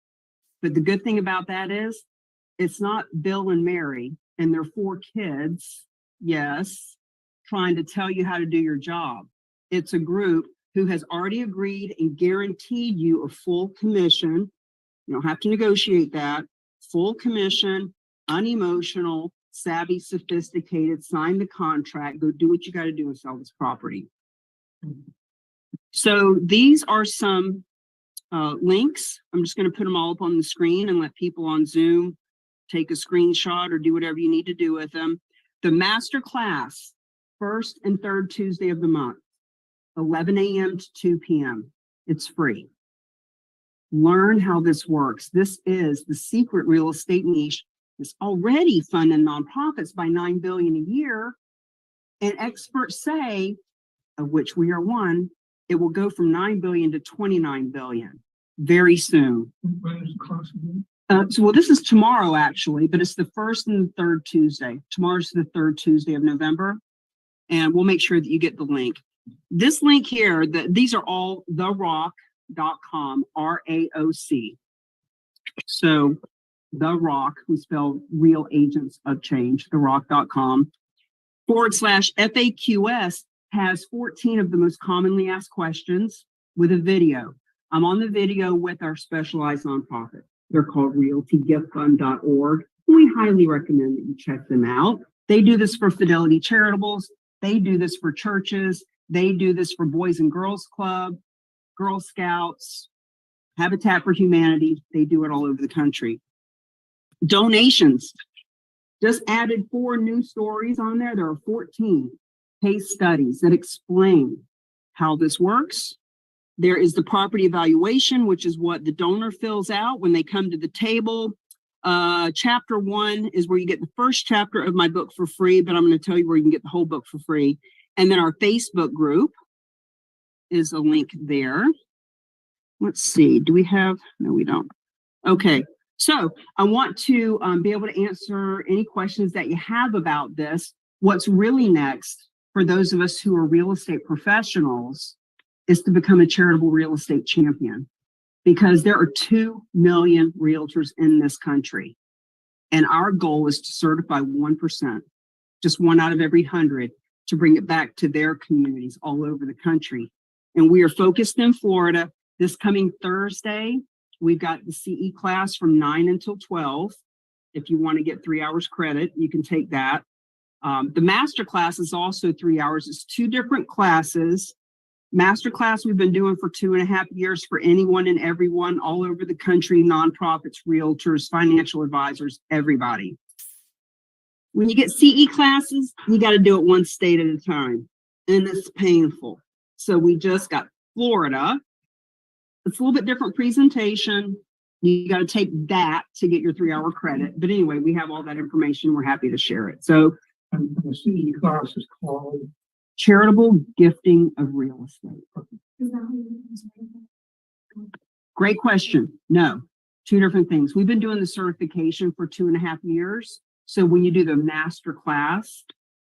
But the good thing about that is it's not Bill and Mary and their 4 kids, yes, trying to tell you how to do your job. It's a group who has already agreed and guaranteed you a full commission. You don't have to negotiate that. Full commission, unemotional, savvy, sophisticated, sign the contract, go do what you got to do and sell this property. So these are some links. I'm just going to put them all up on the screen and let people on Zoom take a screenshot or do whatever you need to do with them. The master class, first and third Tuesday of the month, 11 a.m. to 2 p.m. It's free. Learn how this works. This is the secret real estate niche. It's already funding nonprofits by $9 billion a year. And experts say, of which we are one, it will go from $9 billion to $29 billion very soon. Well, this is tomorrow actually, but it's the first and the third Tuesday. Tomorrow's the third Tuesday of November, and we'll make sure that you get the link. This link here, these are all therock.com, RAOC. So The Rock, we spell Real Agents of Change, therock.com /FAQS has 14 of the most commonly asked questions with a video. I'm on the video with our specialized nonprofit. They're called realtygiftfund.org. We highly recommend that you check them out. They do this for Fidelity Charitables. They do this for churches. They do this for Boys and Girls Club, Girl Scouts, Habitat for Humanity. They do it all over the country. Donations. Just added 4 new stories on there. There are 14 case studies that explain how this works. There is the property evaluation, which is what the donor fills out when they come to the table. Chapter 1 is where you get the first chapter of my book for free, but I'm going to tell you where you can get the whole book for free. And then our Facebook group is a link there. Let's see, do we have, no, we don't. Okay, so I want to be able to answer any questions that you have about this. What's really next for those of us who are real estate professionals is to become a charitable real estate champion, because there are 2 million realtors in this country. And our goal is to certify 1%, just 1 out of every 100, to bring it back to their communities all over the country. And we are focused in Florida. This coming Thursday, we've got the CE class from 9 until 12. If you want to get 3 hours credit, you can take that. The master class is also 3 hours. It's 2 different classes. Master class we've been doing for 2.5 years for anyone and everyone all over the country, nonprofits, realtors, financial advisors, everybody. When you get CE classes, you got to do it one state at a time, and it's painful. So we just got Florida. It's a little bit different presentation. You got to take that to get your 3-hour credit. But anyway, we have all that information. We're happy to share it. So And the CE class is called. charitable gifting of real estate. Is that how you use it? Great question. No, two different things. We've been doing the certification for 2.5 years. So when you do the master class,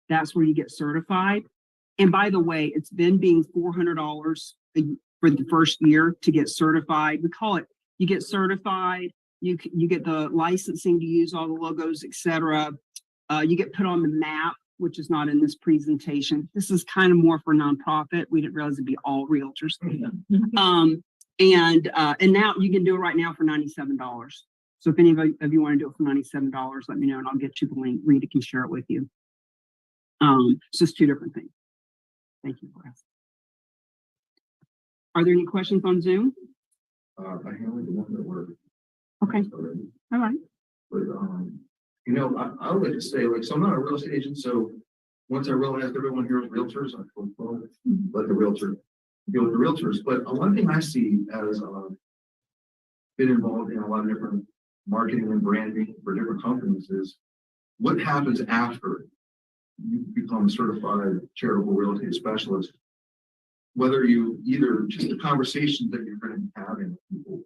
that's where you get certified. And by the way, it's been being $400 for the first year to get certified. We call it, you get certified, you get the licensing to use all the logos, etc. You get put on the map, which is not in this presentation. This is kind of more for nonprofit. We didn't realize it'd be all realtors. And now you can do it right now for $97. So if any of you want to do it for $97, let me know and I'll get you the link. Rita can share it with you. So it's two different things. Thank you for asking. Are there any questions on Zoom? I handled the one that were. Okay. Already. All right. But, you know, I would like to say, like, so I'm not a real estate agent, so once I realized everyone here is realtors, I thought, well, let the realtor deal with the realtors. But one thing I see as been involved in a lot of different marketing and branding for different companies is what happens after you become a certified charitable real estate specialist. Whether you either just the conversations that you're going to be having with people,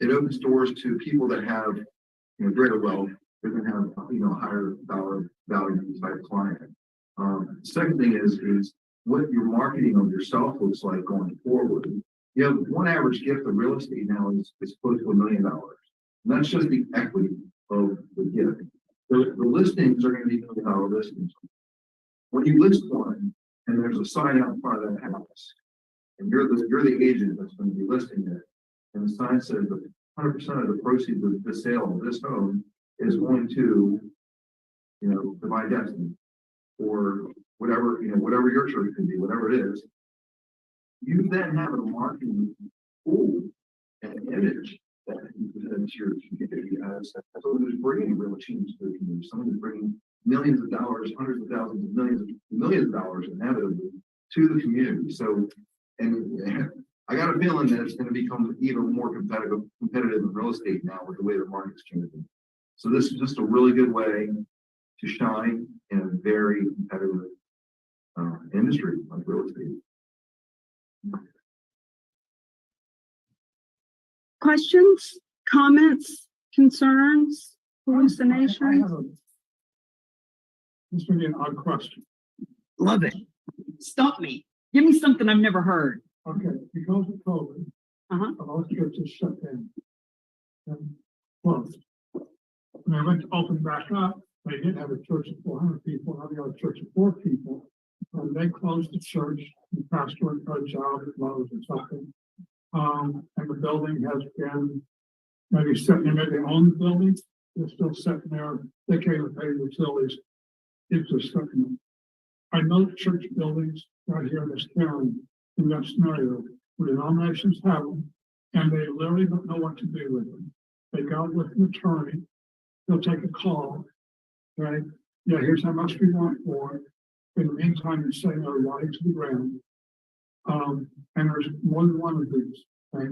it opens doors to people that have, you know, greater wealth. They're going to have, you know, higher dollar value type client. Second thing is what your marketing of yourself looks like going forward. You have one average gift of real estate now is close to $1 million. And that's just the equity of the gift. The listings are going to be $1 million listings. When you list one and there's a sign out in front of that house, and you're the agent that's going to be listing it, and the sign says that 100% of the proceeds of the sale of this home is going to, you know, Divine Destiny, or whatever, you know, whatever your church can be, whatever it is, you then have a marketing tool and image that you present to your community as someone who's bringing real change to the community, someone who's bringing millions of dollars, hundreds of thousands of millions of dollars inevitably to the community. So, and I got a feeling that it's going to become even more competitive in real estate now with the way the market's changing. So this is just a really good way to shine in a very competitive industry like real estate. Questions, comments, concerns, hallucinations? This may be an odd question. Love it. Stump me. Give me something I've never heard. Okay, because of COVID, a lot of churches shut down and closed. When I went to open back up, they did have a church of 400 people, now they have a church of 4 people. And they closed the church, the pastor went for a job at Lowe's or something. And the building has been maybe sitting there, maybe they own the building, they're still sitting there, they can't even pay utilities. It's just sitting there. I know church buildings right here in this town, in that scenario, where denominations have them, and they literally don't know what to do with them. They go with an attorney, they'll take a call, right? Yeah, here's how much we want for it. In the meantime, you're saying our writing to the ground. And there's more than one of these, right?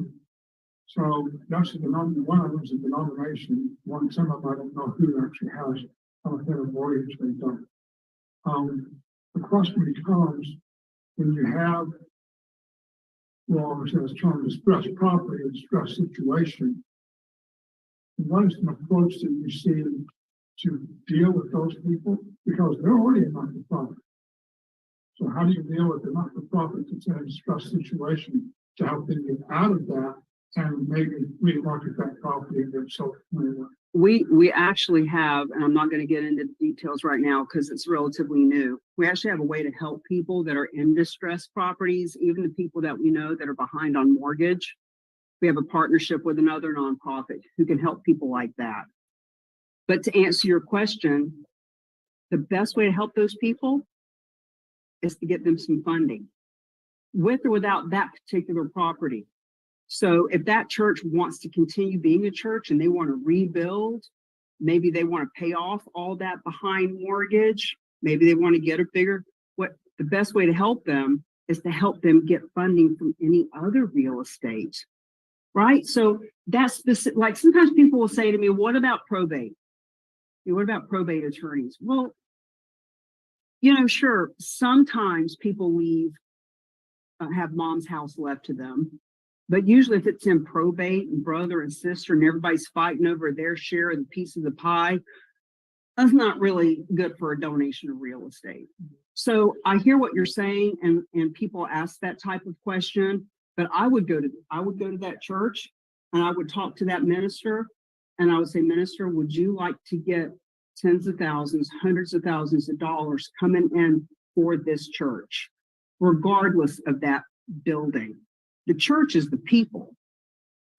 So that's one of them is a denomination. Some of them I don't know who actually has some kind of mortgage they don't. The question becomes when you have, well, it's term distressed property, a distressed situation, what is an approach that you see to deal with those people? Because they're already a not-for-profit. So how do you deal with the not-for-profit that's in a distressed situation to help them get out of that and maybe remarket that property and get sold? We actually have, and I'm not going to get into the details right now because it's relatively new. We actually have a way to help people that are in distressed properties, even the people that we know that are behind on mortgage. We have a partnership with another nonprofit who can help people like that. But to answer your question, the best way to help those people is to get them some funding, with or without that particular property. So if that church wants to continue being a church and they want to rebuild, maybe they want to pay off all that behind mortgage, maybe they want to get a bigger, the best way to help them is to help them get funding from any other real estate, right? So that's specific. Like sometimes people will say to me, what about probate? What about probate attorneys? Well, sure, sometimes people leave, have mom's house left to them. But usually if it's in probate and brother and sister and everybody's fighting over their share of the piece of the pie, that's not really good for a donation of real estate. So I hear what you're saying, and people ask that type of question, but I would go to that church and I would talk to that minister and I would say, minister, would you like to get tens of thousands, hundreds of thousands of dollars coming in for this church, regardless of that building? The church is the people,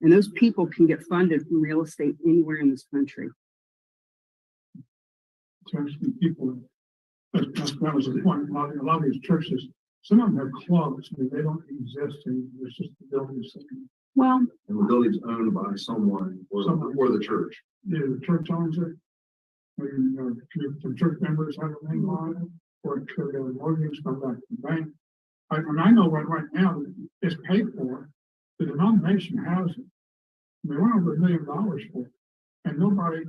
and those people can get funded from real estate anywhere in this country. Actually, people, that was the point. A lot of these churches, some of them have clubs, I mean, they don't exist anymore. It's just the buildings. Well, And the building's owned by someone or the church. Yeah, the church owns it. Or, the church members have a name on it, or it could have mortgage come back to the bank. I know right now that it's paid for. The denomination has it. They want over $1 million for it, and nobody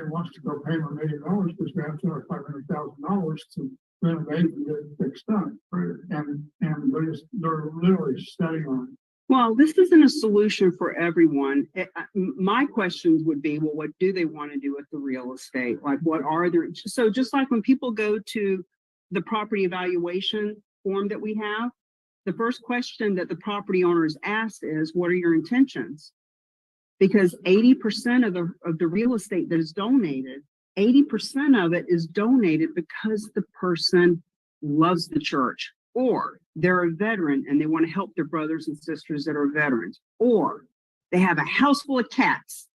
wants to go pay them $1 million because they have $500,000 to renovate and get it fixed up. Right. And they're literally studying on it. Well, this isn't a solution for everyone. My questions would be, well, what do they want to do with the real estate? Like, what are their, so just like when people go to the property evaluation form that we have, the first question that the property owner is asked is, what are your intentions? Because 80% of the real estate that is donated, 80% of it is donated because the person loves the church, or they're a veteran and they want to help their brothers and sisters that are veterans, or they have a house full of cats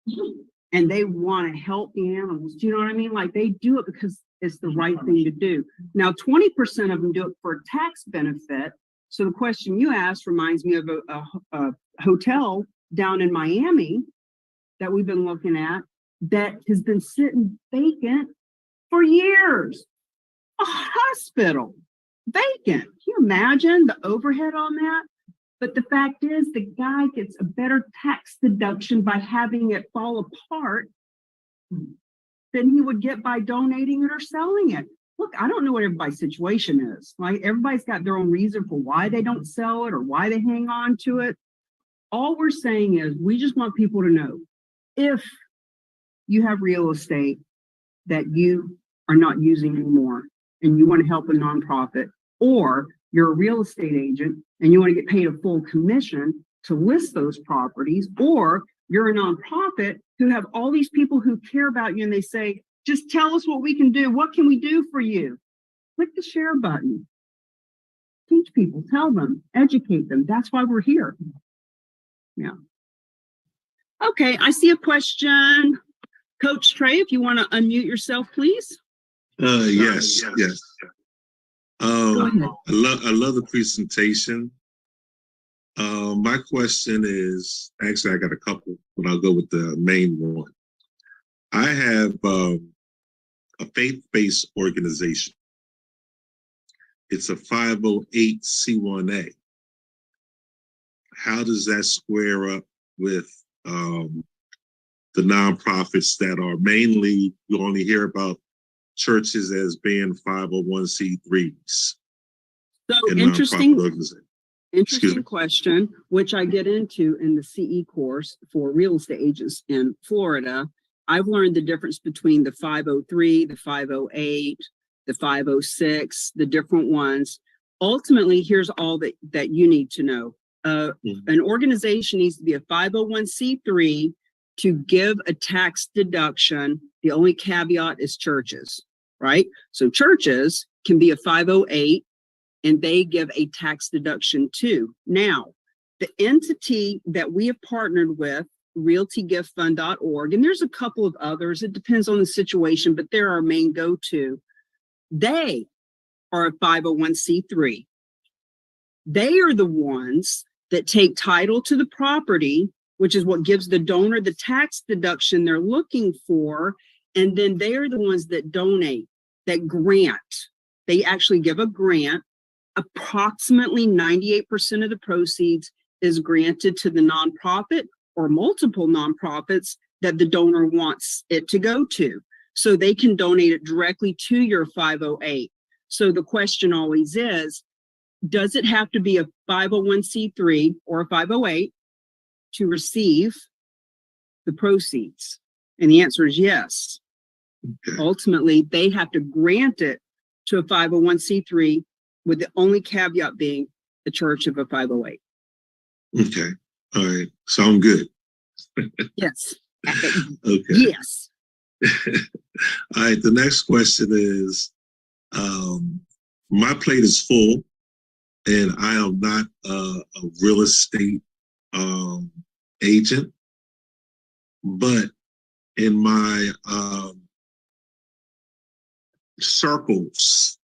and they want to help the animals. Do you know what I mean? Like, they do it because it's the right thing to do. Now, 20% of them do it for a tax benefit. So the question you asked reminds me of a hotel down in Miami that we've been looking at that has been sitting vacant for years. A hospital vacant. Can you imagine the overhead on that? But the fact is, the guy gets a better tax deduction by having it fall apart than he would get by donating it or selling it. Look, I don't know what everybody's situation is. Like, everybody's got their own reason for why they don't sell it or why they hang on to it. All we're saying is we just want people to know, if you have real estate that you are not using anymore and you want to help a nonprofit, or you're a real estate agent and you want to get paid a full commission to list those properties, or you're a nonprofit who have all these people who care about you and they say, just tell us what we can do. What can we do for you? Click the share button. Teach people, tell them, educate them. That's why we're here. Yeah. Okay, I see a question. Coach Trey, if you want to unmute yourself, please. Yes. I love the presentation. My question is, actually, I got a couple, but I'll go with the main one. I have a faith-based organization. It's a 508c1a. How does that square up with the nonprofits that are mainly, you only hear about churches as being 501c3s? So interesting question, which I get into in the CE course for real estate agents in Florida. I've learned the difference between the 503, the 508, the 506, the different ones. Ultimately, here's all that you need to know. An organization needs to be a 501c3 to give a tax deduction. The only caveat is churches, right? So churches can be a 508 and they give a tax deduction too. Now, the entity that we have partnered with, realtygiftfund.org, and there's a couple of others, it depends on the situation, but they're our main go-to. They are a 501c3. They are the ones that take title to the property, which is what gives the donor the tax deduction they're looking for. And then they are the ones that donate, that grant. They actually give a grant. Approximately 98% of the proceeds is granted to the nonprofit, or multiple nonprofits that the donor wants it to go to. So they can donate it directly to your 508. So the question always is, does it have to be a 501c3 or a 508 to receive the proceeds? And the answer is yes. Ultimately, they have to grant it to a 501c3, with the only caveat being the church of a 508. Okay. All right. So I'm good. Yes. Okay. Yes. All right. The next question is, my plate is full and I am not a real estate agent, but in my circles,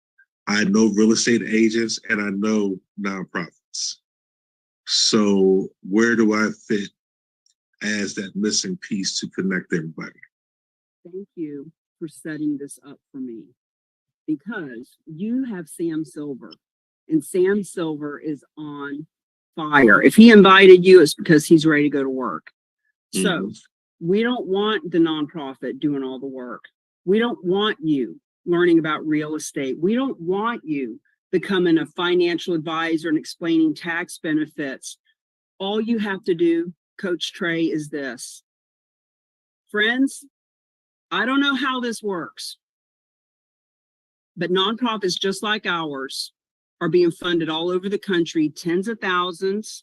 I know real estate agents and I know nonprofits. So where do I fit as that missing piece to connect everybody? Thank you for setting this up for me, because you have Sam Silver, and Sam Silver is on fire. If he invited you, it's because he's ready to go to work. So we don't want the nonprofit doing all the work. We don't want you learning about real estate. We don't want you becoming a financial advisor and explaining tax benefits. All you have to do, Coach Trey, is this. Friends, I don't know how this works, but nonprofits just like ours are being funded all over the country, tens of thousands,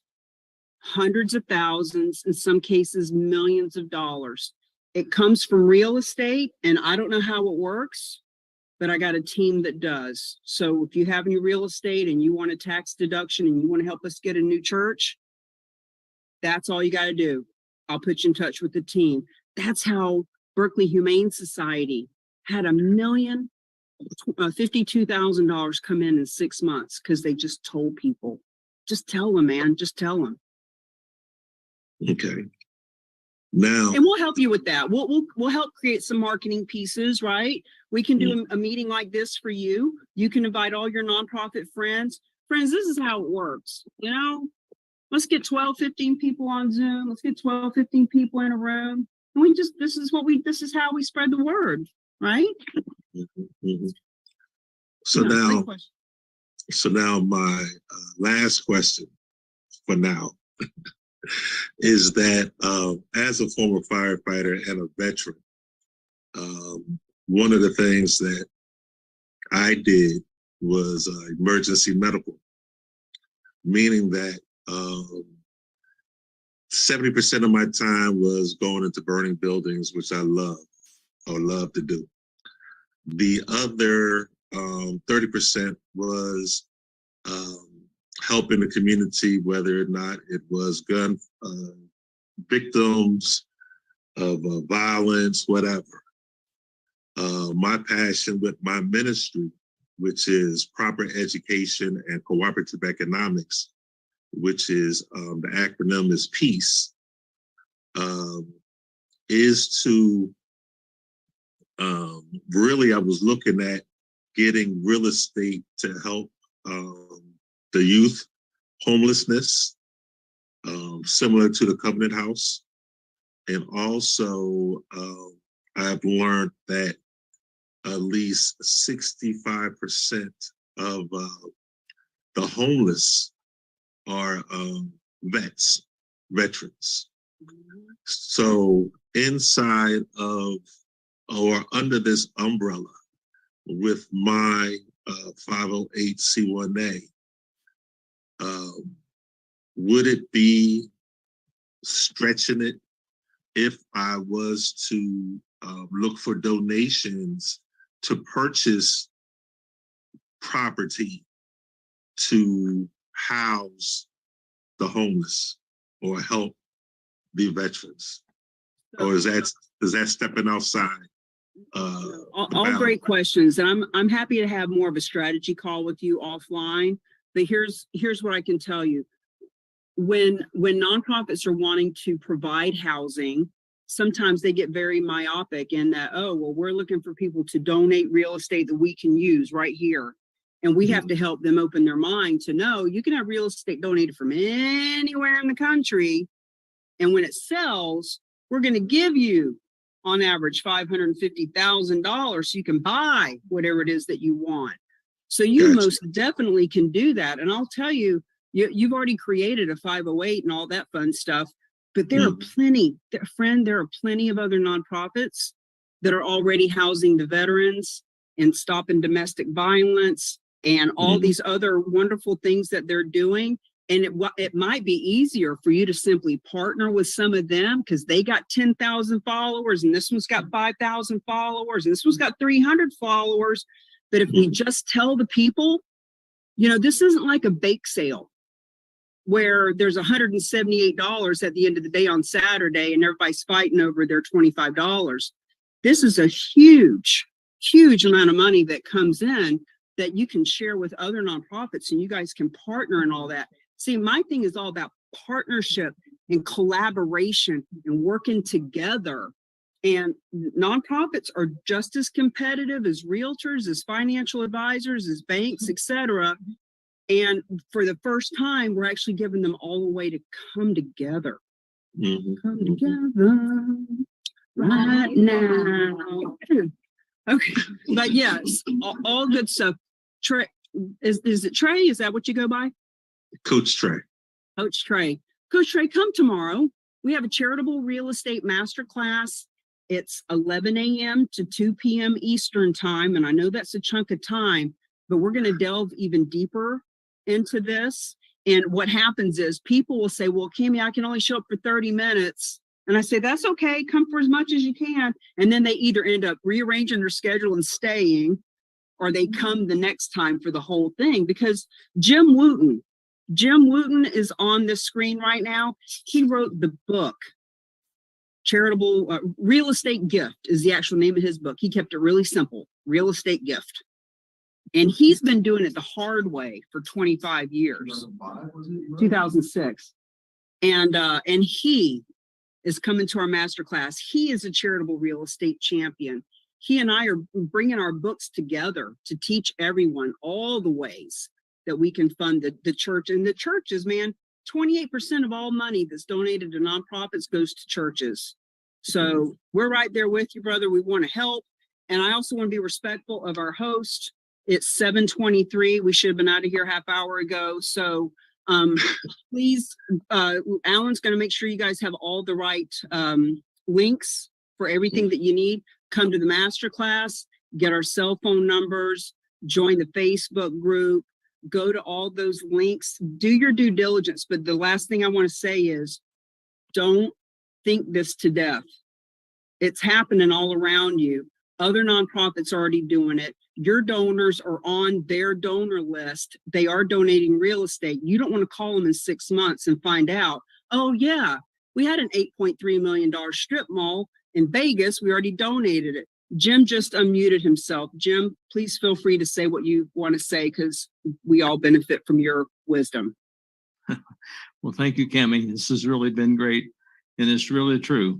hundreds of thousands, in some cases, millions of dollars. It comes from real estate, and I don't know how it works, but I got a team that does. So if you have any real estate and you want a tax deduction and you want to help us get a new church, that's all you got to do. I'll put you in touch with the team. That's how Berkeley Humane Society had $1,052,000 come in 6 months, because they just told people, just tell them, man, just tell them. Okay. Now, and we'll help you with that. We'll help create some marketing pieces, right? We can do a meeting like this for you. You can invite all your nonprofit friends. Friends, this is how it works. You know, let's get 12, 15 people on Zoom. Let's get 12, 15 people in a room. And this is how we spread the word, right? So now my last question for now is that as a former firefighter and a veteran, one of the things that I did was emergency medical, meaning that 70% of my time was going into burning buildings, which I love to do. The other 30% was helping the community, whether or not it was gun victims of violence, whatever. My passion with my ministry, which is proper education and cooperative economics, which is the acronym is PEACE, is to really, I was looking at getting real estate to help the youth homelessness, similar to the Covenant House. And also, I've learned that at least 65% of the homeless are veterans. So inside of, or under this umbrella, with my 508c1a, would it be stretching it if I was to look for donations to purchase property to house the homeless or help the veterans? Or is that stepping outside? All great questions, and I'm happy to have more of a strategy call with you offline. But here's what I can tell you: when nonprofits are wanting to provide housing, sometimes they get very myopic in that, oh, well, we're looking for people to donate real estate that we can use right here, and we have to help them open their mind to know you can have real estate donated from anywhere in the country, And when it sells, we're going to give you on average $550,000 so you can buy whatever it is that you want. So you Gotcha. most definitely can do that. And I'll tell you, you've already created a 508 and all that fun stuff, but there are plenty, there are plenty of other nonprofits that are already housing the veterans and stopping domestic violence and all these other wonderful things that they're doing. And it might be easier for you to simply partner with some of them because they got 10,000 followers and this one's got 5,000 followers and this one's got 300 followers. But if we just tell the people, you know, this isn't like a bake sale where there's $178 at the end of the day on Saturday and everybody's fighting over their $25. This is a huge, huge amount of money that comes in that you can share with other nonprofits and you guys can partner and all that. See, my thing is all about partnership and collaboration and working together. And nonprofits are just as competitive as realtors, as financial advisors, as banks, etc. And for the first time, we're actually giving them all a way to come together. Come together right now. Okay, but yes, all good stuff. Trey, is it Trey? Is that what you go by? Coach Trey. Coach Trey. Coach Trey, come tomorrow. We have a charitable real estate masterclass. It's 11 a.m. to 2 p.m. Eastern time. And I know that's a chunk of time, but we're going to delve even deeper into this. And what happens is people will say, well, Kimmy, I can only show up for 30 minutes. And I say, that's okay. Come for as much as you can. And then they either end up rearranging their schedule and staying, or they come the next time for the whole thing. Because Jim Wooten is on this screen right now. He wrote the book, Charitable Real Estate Gift is the actual name of his book. He kept it really simple, Real Estate Gift. And he's been doing it the hard way for 25 years. 2006. And he is coming to our masterclass. He is a charitable real estate champion. He and I are bringing our books together to teach everyone all the ways that we can fund the church. And the churches, man, 28% of all money that's donated to nonprofits goes to churches. So we're right there with you, brother. We want to help. And I also want to be respectful of our host. It's 7:23. We should have been out of here half hour ago. So please, Alan's going to make sure you guys have all the right links for everything that you need. Come to the masterclass, get our cell phone numbers, join the Facebook group, go to all those links, do your due diligence. But the last thing I want to say is don't think this to death. It's happening all around you. Other nonprofits are already doing it. Your donors are on their donor list. They are donating real estate. You don't want to call them in 6 months and find out, oh yeah, we had an $8.3 million strip mall in Vegas. We already donated it. Jim just unmuted himself. Jim, please feel free to say what you want to say because we all benefit from your wisdom. Well, thank you, Cammie. This has really been great. And it's really true.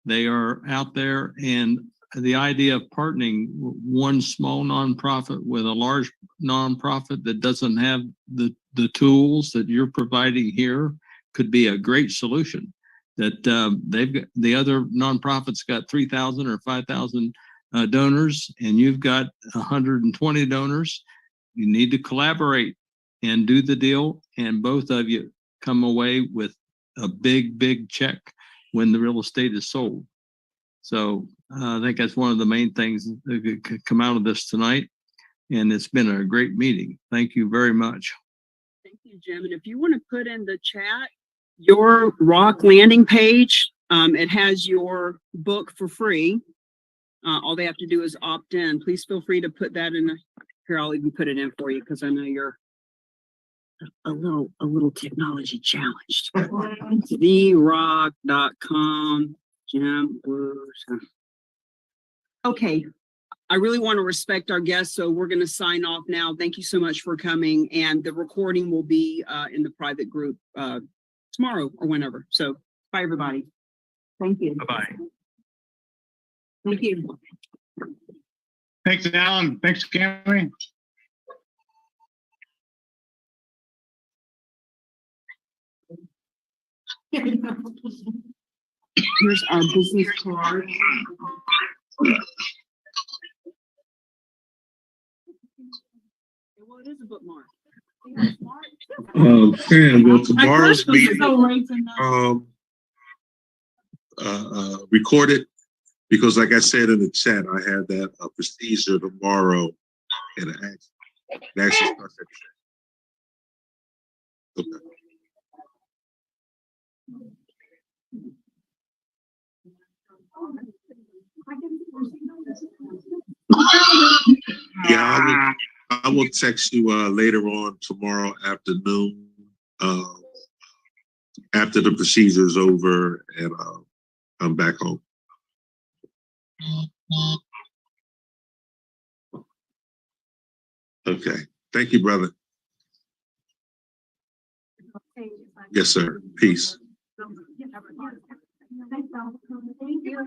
They are out there, and the idea of partnering one small nonprofit with a large nonprofit that doesn't have the tools that you're providing here could be a great solution. That they've got, the other nonprofits got 3,000 or 5,000 donors, and you've got 120 donors. You need to collaborate and do the deal, and both of you come away with a big check when the real estate is sold. So I think that's one of the main things that could come out of this tonight. And it's been a great meeting. Thank you very much. Thank you, Jim. And if you want to put in the chat your Rock landing page, it has your book for free. All they have to do is opt in. Please feel free to put that in. Here, I'll even put it in for you because I know you're a little technology challenged. TheRock.com. Jim Woods. Okay, I really want to respect our guests, so we're going to sign off now. Thank you so much for coming, and the recording will be in the private group tomorrow or whenever. So, bye, everybody. Thank you. Bye-bye. Thank you. Thanks, Alan. Thanks, Cammie. Here's our business card. Well, it is a bookmark. Sam, well, tomorrow's meeting, Right recorded, because like I said in the chat, I have that procedure tomorrow, and it actually starts at 10. Okay. Yeah, I will text you later on tomorrow afternoon, after the procedure is over and I'm back home. Okay. Thank you, brother. Yes, sir. Peace. Thank you.